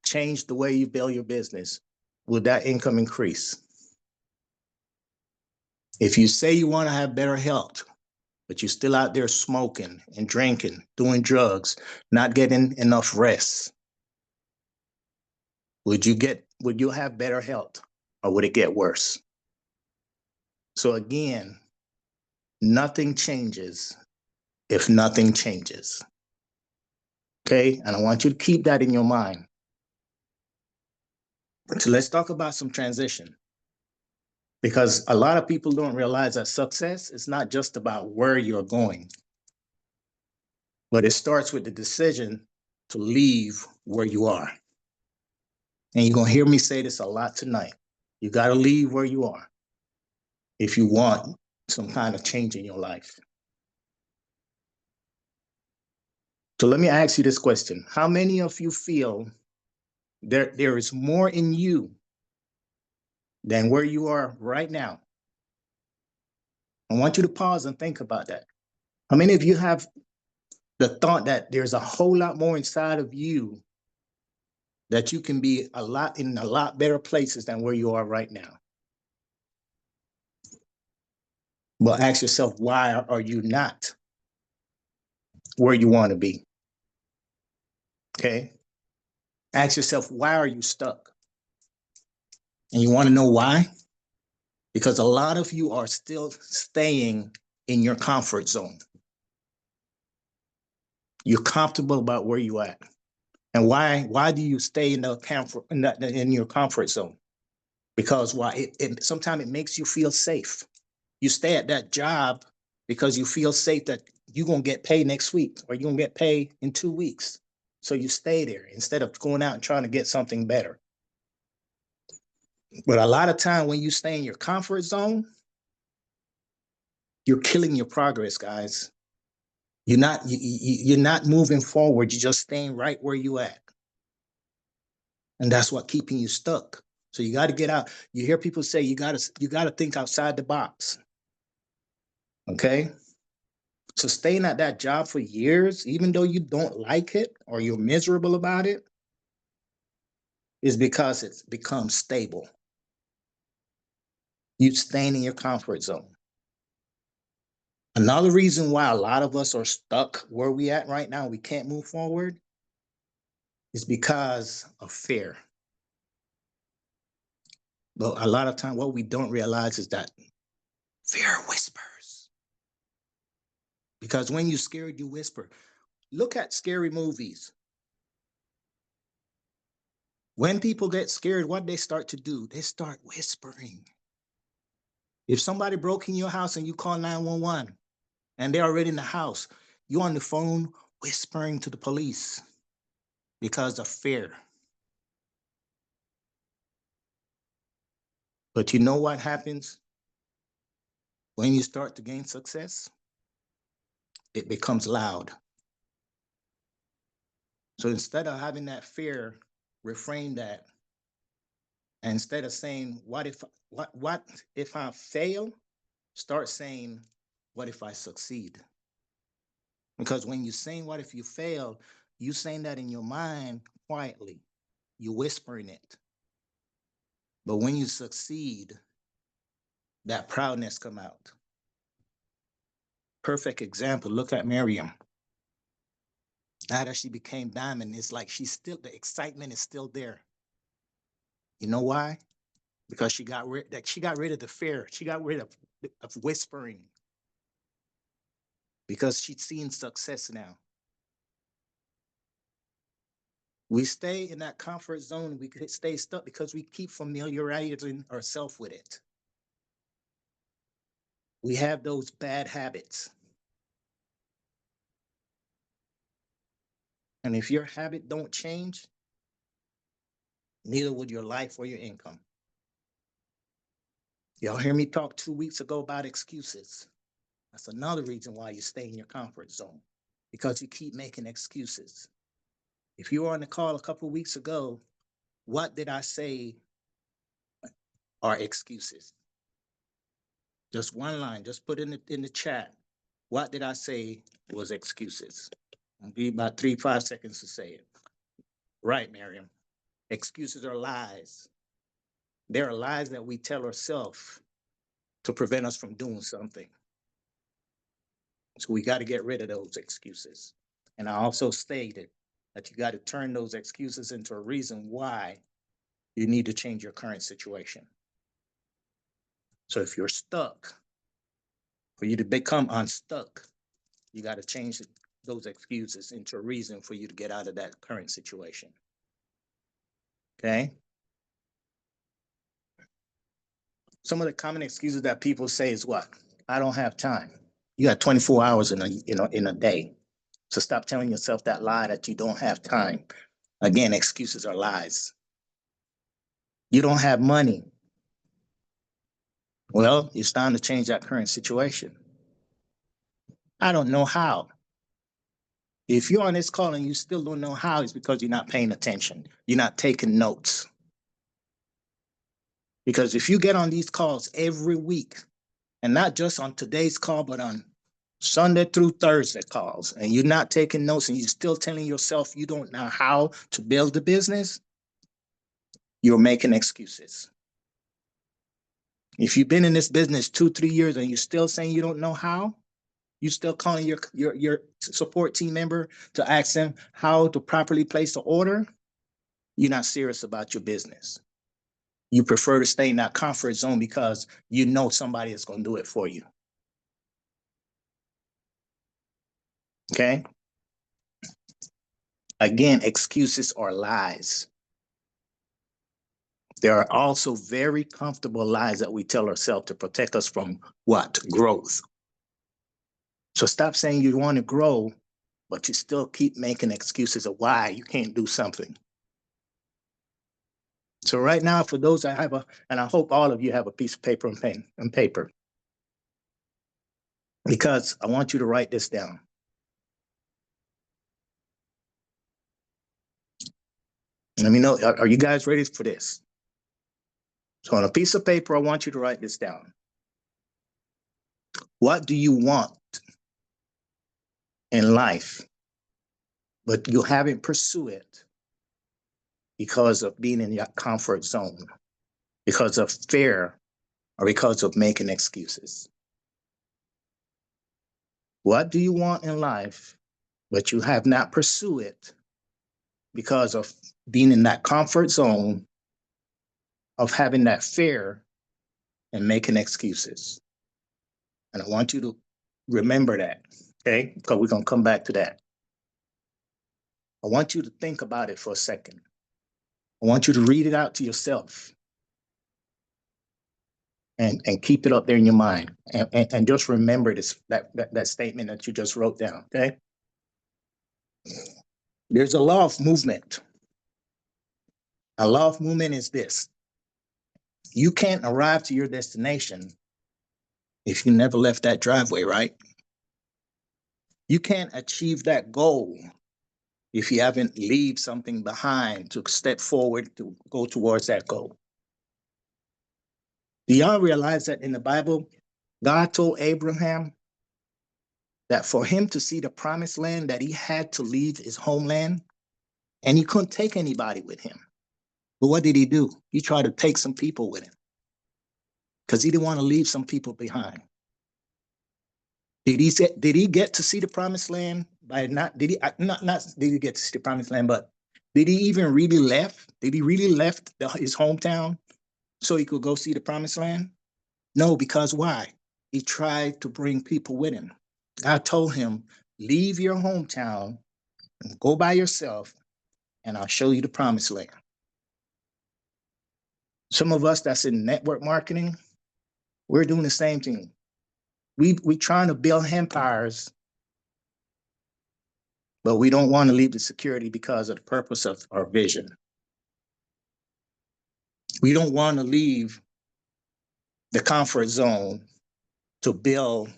change the way you build your business, will that income increase? If you say you want to have better health, but you're still out there smoking and drinking, doing drugs, not getting enough rest, would you have better health, or would it get worse? So again, nothing changes if nothing changes. Okay, and I want you to keep that in your mind. So let's talk about some transition, because a lot of people don't realize that success is not just about where you're going, but it starts with the decision to leave where you are. And you're going to hear me say this a lot tonight. You got to leave where you are if you want some kind of change in your life. So let me ask you this question. How many of you feel there is more in you than where you are right now? I want you to pause and think about that. How many of you have the thought that there's a whole lot more inside of you, that you can be in a lot better places than where you are right now? But ask yourself, why are you not where you want to be? Okay. Ask yourself, why are you stuck? And you want to know why? Because a lot of you are still staying in your comfort zone. You're comfortable about where you're at. And why do you stay in your comfort zone? Because sometimes it makes you feel safe. You stay at that job because you feel safe that you're going to get paid next week, or you're going to get paid in 2 weeks. So you stay there instead of going out and trying to get something better. But a lot of time when you stay in your comfort zone, you're killing your progress, guys. You're not moving forward. You're just staying right where you at. And that's what keeping you stuck. So you got to get out. You hear people say you got to think outside the box. Okay? So staying at that job for years, even though you don't like it or you're miserable about it, is because it's become stable. You staying in your comfort zone. Another reason why a lot of us are stuck where we at right now, we can't move forward, is because of fear. But a lot of time, what we don't realize is that fear whispers. Because when you're scared, you whisper. Look at scary movies. When people get scared, what they start to do, they start whispering. If somebody broke in your house and you call 911 and they're already in the house, you're on the phone whispering to the police because of fear. But you know what happens? When you start to gain success, it becomes loud. So instead of having that fear, reframe that. And instead of saying, what if I fail? Start saying, what if I succeed? Because when you're saying, what if you fail, you saying that in your mind quietly. You're whispering it. But when you succeed, that proudness come out. Perfect example, look at Miriam. Now that she became Diamond, it's like the excitement is still there. You know why? Because she got rid of the fear. She got rid of whispering. Because she's seen success now. We stay in that comfort zone. We could stay stuck because we keep familiarizing ourselves with it. We have those bad habits. And if your habit don't change, neither would your life or your income. Y'all hear me talk 2 weeks ago about excuses. That's another reason why you stay in your comfort zone, because you keep making excuses. If you were on the call a couple of weeks ago, what did I say are excuses? Just one line, just put in the chat. What did I say was excuses? I'll give you about 3-5 seconds to say it. Right, Miriam. Excuses are lies. There are lies that we tell ourselves to prevent us from doing something. So we got to get rid of those excuses. And I also stated that you got to turn those excuses into a reason why you need to change your current situation. So if you're stuck, for you to become unstuck, you got to change those excuses into a reason for you to get out of that current situation. Okay? Some of the common excuses that people say is what? I don't have time. You got 24 hours in a day. So stop telling yourself that lie that you don't have time. Again, excuses are lies. You don't have money. Well, it's time to change that current situation. I don't know how. If you're on this call and you still don't know how, it's because you're not paying attention. You're not taking notes. Because if you get on these calls every week, and not just on today's call, but on Sunday through Thursday calls, and you're not taking notes and you're still telling yourself you don't know how to build a business, you're making excuses. If you've been in this business 2-3 years and you're still saying you don't know how, you still calling your support team member to ask them how to properly place the order, you're not serious about your business. You prefer to stay in that comfort zone because you know somebody is going to do it for you. Okay? Again, excuses are lies. There are also very comfortable lies that we tell ourselves to protect us from what? Growth. So stop saying you want to grow, but you still keep making excuses of why you can't do something. So right now, for those that have and I hope all of you have a piece of paper and pen and paper, because I want you to write this down. Let me know, are you guys ready for this? So on a piece of paper, I want you to write this down. What do you want in life, but you haven't pursued it because of being in your comfort zone, because of fear, or because of making excuses? What do you want in life, but you have not pursued it because of being in that comfort zone, of having that fear and making excuses? And I want you to remember that, okay? Because we're going to come back to that. I want you to think about it for a second. I want you to read it out to yourself and keep it up there in your mind. And just remember that statement that you just wrote down, okay? There's a law of movement. A law of movement is this. You can't arrive to your destination if you never left that driveway, right? You can't achieve that goal if you haven't leave something behind to step forward to go towards that goal. Do y'all realize that in the Bible, God told Abraham that for him to see the promised land, that he had to leave his homeland, and he couldn't take anybody with him. But what did he do? He tried to take some people with him because he didn't want to leave some people behind. Did he get to see the promised land by not did he not did he get to see the promised land, but did he even really left? Did he really left his hometown so he could go see the promised land? No, because why? He tried to bring people with him. God told him, leave your hometown and go by yourself, and I'll show you the promised land. Some of us that's in network marketing, we're doing the same thing. We trying to build empires, but we don't want to leave the security because of the purpose of our vision. We don't want to leave the comfort zone to build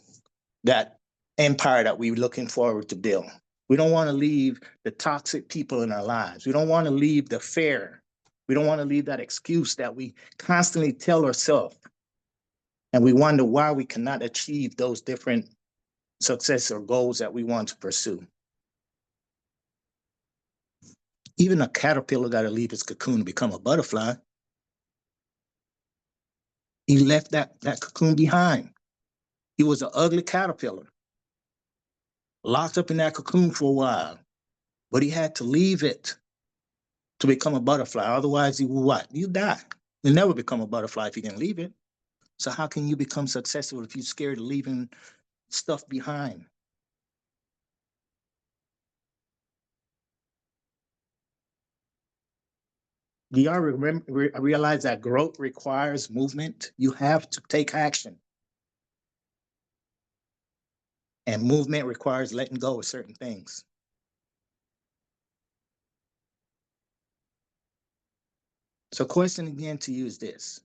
that empire that we're looking forward to build. We don't want to leave the toxic people in our lives. We don't want to leave the fear. We don't want to leave that excuse that we constantly tell ourselves. And we wonder why we cannot achieve those different success or goals that we want to pursue. Even a caterpillar got to leave its cocoon to become a butterfly. He left that cocoon behind. He was an ugly caterpillar, locked up in that cocoon for a while, but he had to leave it to become a butterfly. Otherwise, he would what? You die. You'll never become a butterfly if you didn't leave it. So how can you become successful if you're scared of leaving stuff behind? Do y'all realize that growth requires movement? You have to take action. And movement requires letting go of certain things. So question again to you is this.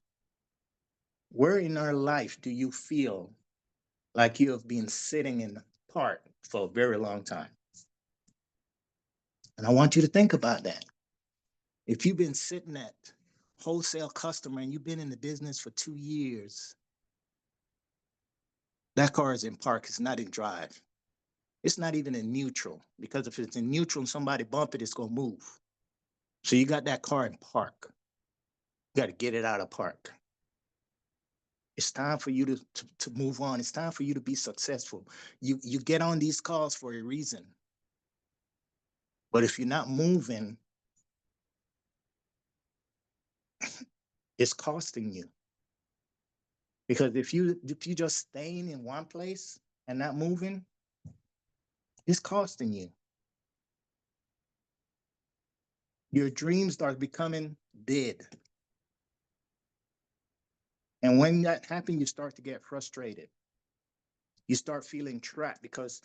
Where in our life do you feel like you have been sitting in the park for a very long time? And I want you to think about that. If you've been sitting at wholesale customer and you've been in the business for 2 years, that car is in park, it's not in drive. It's not even in neutral, because if it's in neutral and somebody bump it, it's gonna move. So you got that car in park. You got to get it out of park. It's time for you to move on. It's time for you to be successful. You get on these calls for a reason. But if you're not moving, it's costing you. Because if you just staying in one place and not moving, it's costing you. Your dreams start becoming dead. And when that happens, you start to get frustrated. You start feeling trapped because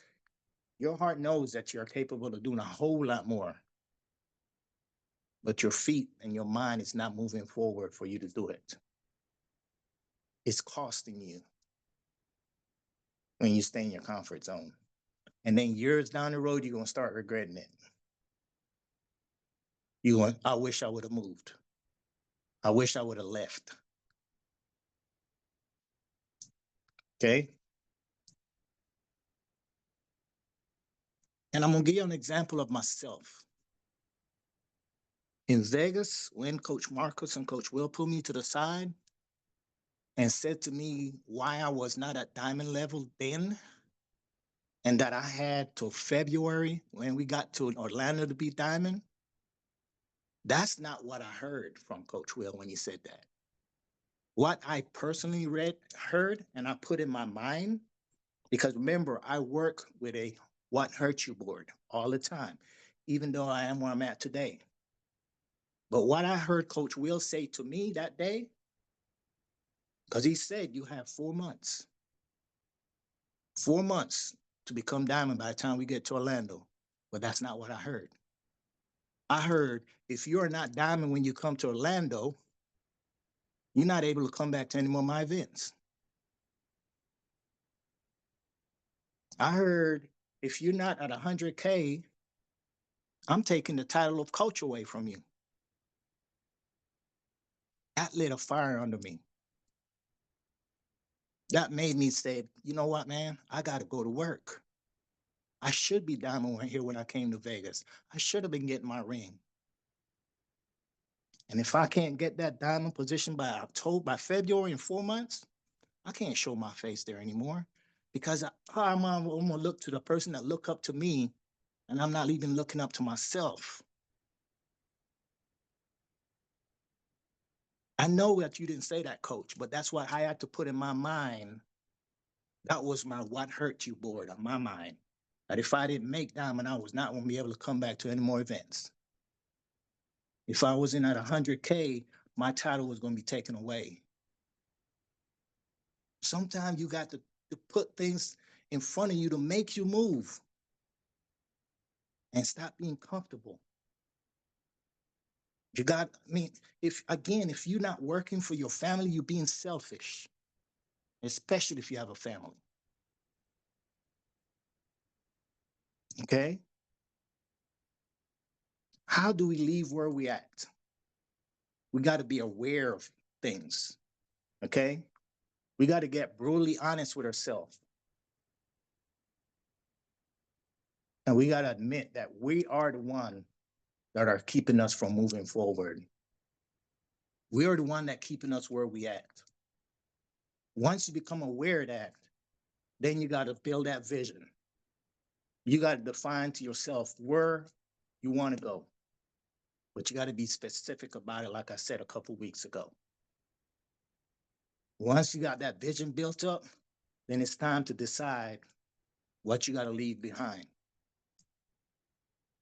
your heart knows that you're capable of doing a whole lot more. But your feet and your mind is not moving forward for you to do it. It's costing you when you stay in your comfort zone. And then years down the road, you're going to start regretting it. You're going, I wish I would have moved. I wish I would have left. Okay? And I'm going to give you an example of myself. In Vegas, when Coach Marcus and Coach Will pulled me to the side and said to me why I was not at diamond level then, and that I had till February when we got to Orlando to be diamond, that's not what I heard from Coach Will when he said that. What I personally heard, and I put in my mind, because remember, I work with a What Hurt You board all the time, even though I am where I'm at today. But what I heard Coach Will say to me that day, because he said, you have 4 months. 4 months to become diamond by the time we get to Orlando. But that's not what I heard. I heard, if you're not diamond when you come to Orlando, you're not able to come back to any more of my events. I heard if you're not at 100K, I'm taking the title of coach away from you. That lit a fire under me. That made me say, you know what, man? I got to go to work. I should be diamond right here when I came to Vegas. I should have been getting my ring. And if I can't get that diamond position by October, by February in 4 months, I can't show my face there anymore because I'm gonna look to the person that look up to me, and I'm not even looking up to myself. I know that you didn't say that, coach, but that's what I had to put in my mind. That was my what hurt you board on my mind. That if I didn't make diamond, I was not gonna be able to come back to any more events. If I wasn't at 100K, my title was gonna be taken away. Sometimes you got to put things in front of you to make you move and stop being comfortable. You got, I mean, if you're not working for your family, you're being selfish, especially if you have a family. Okay? How do we leave where we at? We got to be aware of things. Okay? We got to get brutally honest with ourselves. And we got to admit that we are the one that are keeping us from moving forward. We are the one that keeping us where we at. Once you become aware of that, then you got to build that vision. You got to define to yourself where you want to go. But you got to be specific about it, like I said a couple weeks ago. Once you got that vision built up, then it's time to decide what you got to leave behind.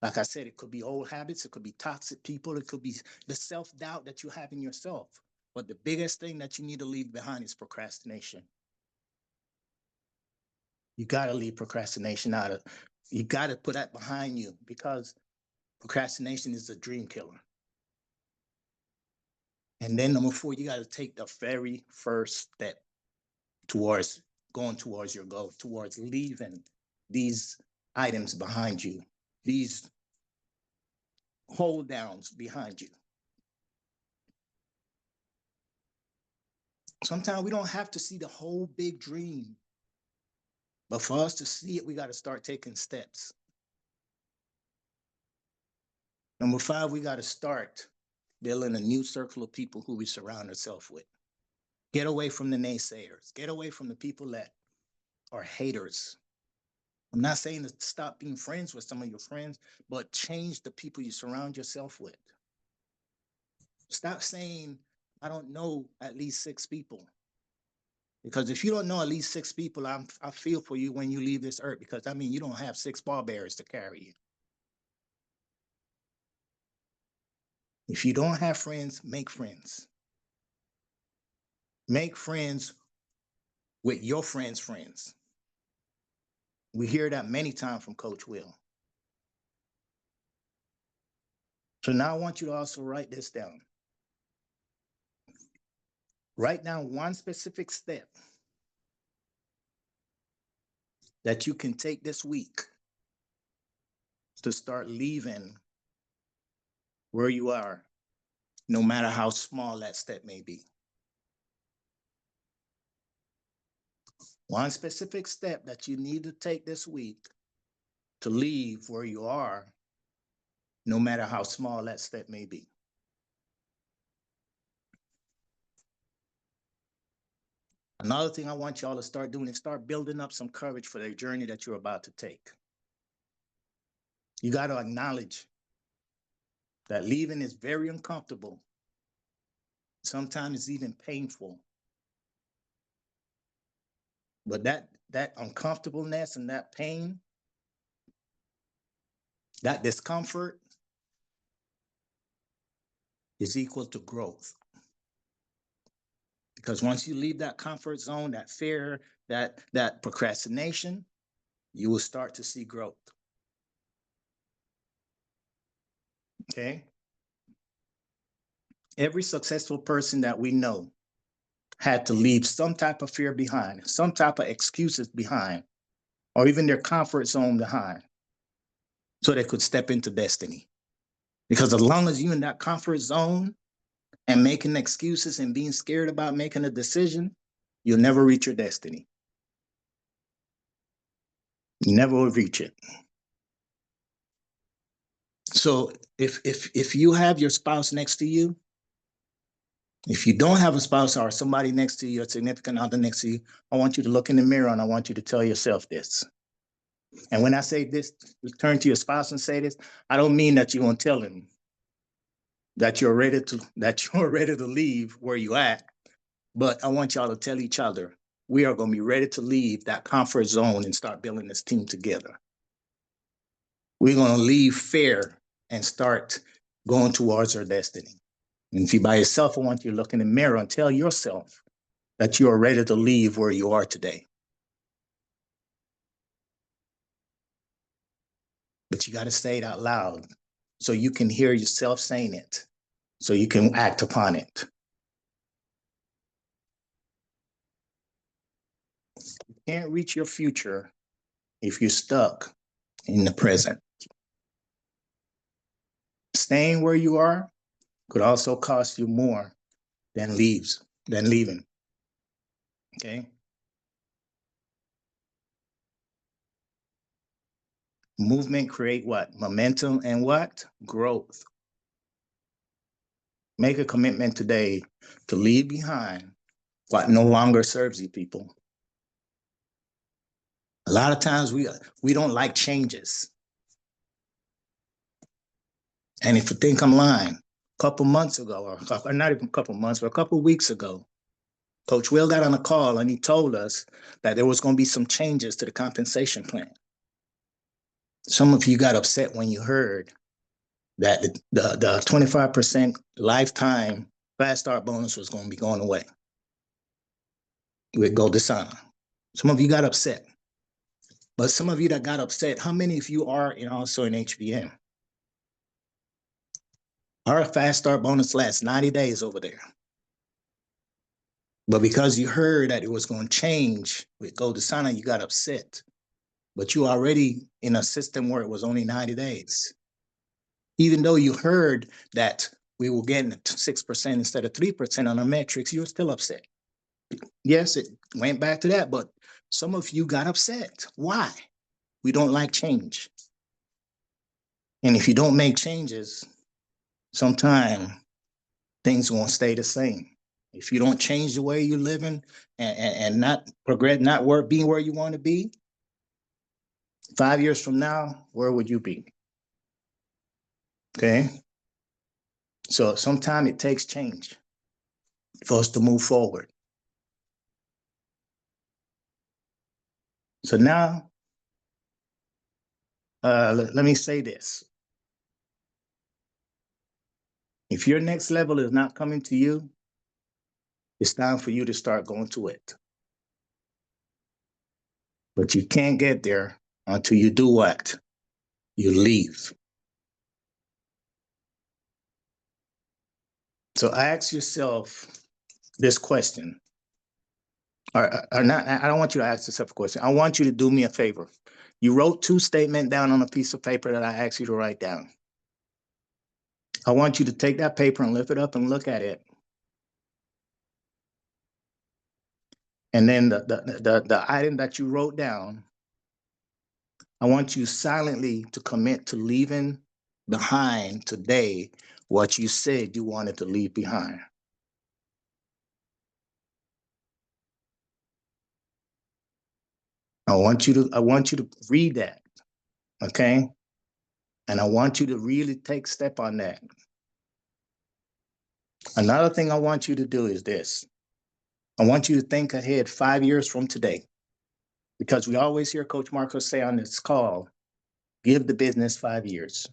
Like I said, it could be old habits, it could be toxic people, it could be the self-doubt that you have in yourself. But the biggest thing that you need to leave behind is procrastination. You got to leave procrastination out of, you got to put that behind you because procrastination is a dream killer. And then number 4, you got to take the very first step towards going towards your goal, towards leaving these items behind you, these hold downs behind you. Sometimes we don't have to see the whole big dream, but for us to see it, we got to start taking steps. Number 5, we got to start building a new circle of people who we surround ourselves with. Get away from the naysayers. Get away from the people that are haters. I'm not saying to stop being friends with some of your friends, but change the people you surround yourself with. Stop saying, I don't know at least 6 people. Because if you don't know at least 6 people, I feel for you when you leave this earth, because I mean, you don't have 6 pallbearers to carry you. If you don't have friends, make friends. Make friends with your friends' friends. We hear that many times from Coach Will. So now I want you to also write this down. Write down one specific step that you can take this week to start leaving where you are, no matter how small that step may be. One specific step that you need to take this week to leave where you are, no matter how small that step may be. Another thing I want y'all to start doing is start building up some courage for the journey that you're about to take. You got to acknowledge that leaving is very uncomfortable. Sometimes it's even painful. But that uncomfortableness and that pain, that discomfort is equal to growth. Because once you leave that comfort zone, that fear, that procrastination, you will start to see growth. Okay? Every successful person that we know had to leave some type of fear behind, some type of excuses behind, or even their comfort zone behind so they could step into destiny. Because as long as you're in that comfort zone and making excuses and being scared about making a decision, you'll never reach your destiny. You never will reach it. So if you have your spouse next to you, if you don't have a spouse or somebody next to you, a significant other next to you, I want you to look in the mirror and I want you to tell yourself this. And when I say this, turn to your spouse and say this, I don't mean that you're gonna tell him that you're ready to leave where you at, but I want y'all to tell each other, we are gonna be ready to leave that comfort zone and start building this team together. We're gonna leave fear and start going towards our destiny. And if you're by yourself, I want you to look in the mirror and tell yourself that you are ready to leave where you are today. But you got to say it out loud so you can hear yourself saying it, so you can act upon it. You can't reach your future if you're stuck in the present. Staying where you are could also cost you more than leaving. Okay? Movement create what? Momentum and what? Growth. Make a commitment today to leave behind what no longer serves you, people. A lot of times we don't like changes. And if you think I'm lying, a couple months ago, or not even a couple months, but a couple weeks ago, Coach Will got on a call and he told us that there was going to be some changes to the compensation plan. Some of you got upset when you heard that the 25% lifetime fast start bonus was going to be going away with Gold Desana. Some of you got upset. But some of you that got upset, how many of you are also in HBM? Our fast start bonus lasts 90 days over there. But because you heard that it was going to change with Gold Desana, you got upset. But you already in a system where it was only 90 days. Even though you heard that we were getting 6% instead of 3% on our metrics, you were still upset. Yes, it went back to that, but some of you got upset. Why? We don't like change. And if you don't make changes, sometime things won't stay the same. If you don't change the way you're living and not progress, being where you want to be, 5 years from now, where would you be? Okay. So sometimes it takes change for us to move forward. So now, let me say this. If your next level is not coming to you, it's time for you to start going to it. But you can't get there until you do what? You leave. So ask yourself this question. Or not, I don't want you to ask yourself a question. I want you to do me a favor. You wrote 2 statements down on a piece of paper that I asked you to write down. I want you to take that paper and lift it up and look at it. And then the item that you wrote down, I want you silently to commit to leaving behind today what you said you wanted to leave behind. I want you to read that, okay? And I want you to really take step on that. Another thing I want you to do is this. I want you to think ahead 5 years from today, because we always hear Coach Marcos say on this call, give the business 5 years.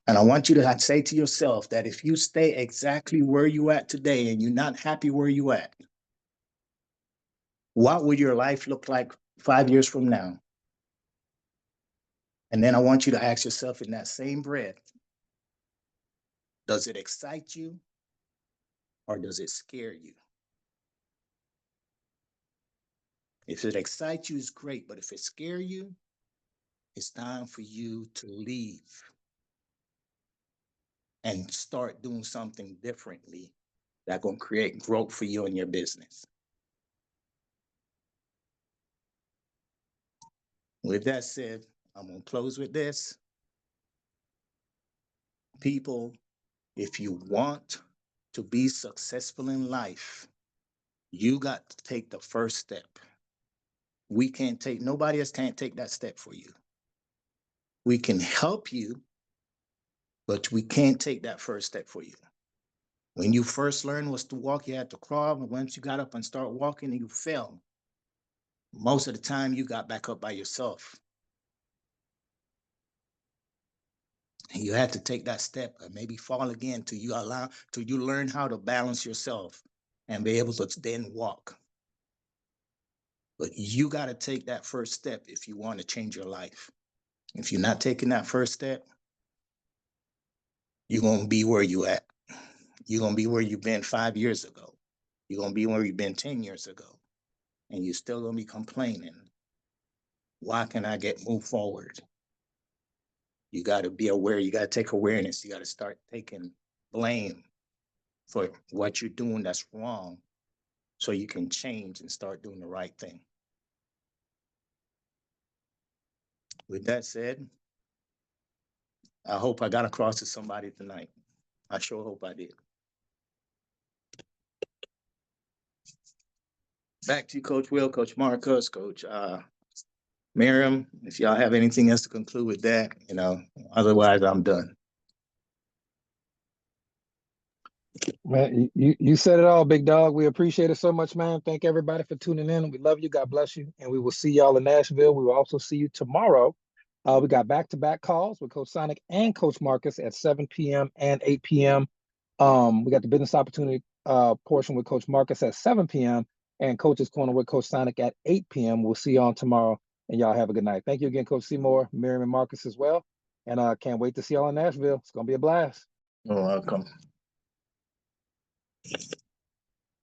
And I want you to say to yourself that if you stay exactly where you at today and you're not happy where you at, what would your life look like 5 years from now? And then I want you to ask yourself in that same breath, does it excite you or does it scare you? If it excites you, it's great. But if it scares you, it's time for you to leave and start doing something differently that's going to create growth for you and your business. With that said, I'm going to close with this. People, if you want to be successful in life, you got to take the first step. Nobody else can't take that step for you. We can help you, but we can't take that first step for you. When you first learned was to walk, you had to crawl. And once you got up and start walking and you fell, most of the time you got back up by yourself. And you had to take that step and maybe fall again till you learn how to balance yourself and be able to then walk. But you got to take that first step if you want to change your life. If you're not taking that first step, you're going to be where you at. You're going to be where you've been 5 years ago. You're going to be where you've been 10 years ago. And you're still going to be complaining. Why can I move forward? You got to be aware. You got to take awareness. You got to start taking blame for what you're doing that's wrong so you can change and start doing the right thing. With that said, I hope I got across to somebody tonight. I sure hope I did. Back to you, Coach Will, Coach Marcus, Coach Miriam. If y'all have anything else to conclude with that, otherwise I'm done. Man, you said it all, big dog. We appreciate it so much, man. Thank everybody for tuning in. We love you. God bless you. And we will see y'all in Nashville. We will also see you tomorrow. We got back-to-back calls with Coach Sonic and Coach Marcus at 7 p.m. and 8 p.m. We got the business opportunity portion with Coach Marcus at 7 p.m. and Coach's Corner with Coach Sonic at 8 p.m. We'll see y'all tomorrow, and y'all have a good night. Thank you again, Coach Seymour, Miriam, and Marcus as well. And can't wait to see y'all in Nashville. It's going to be a blast. You're welcome.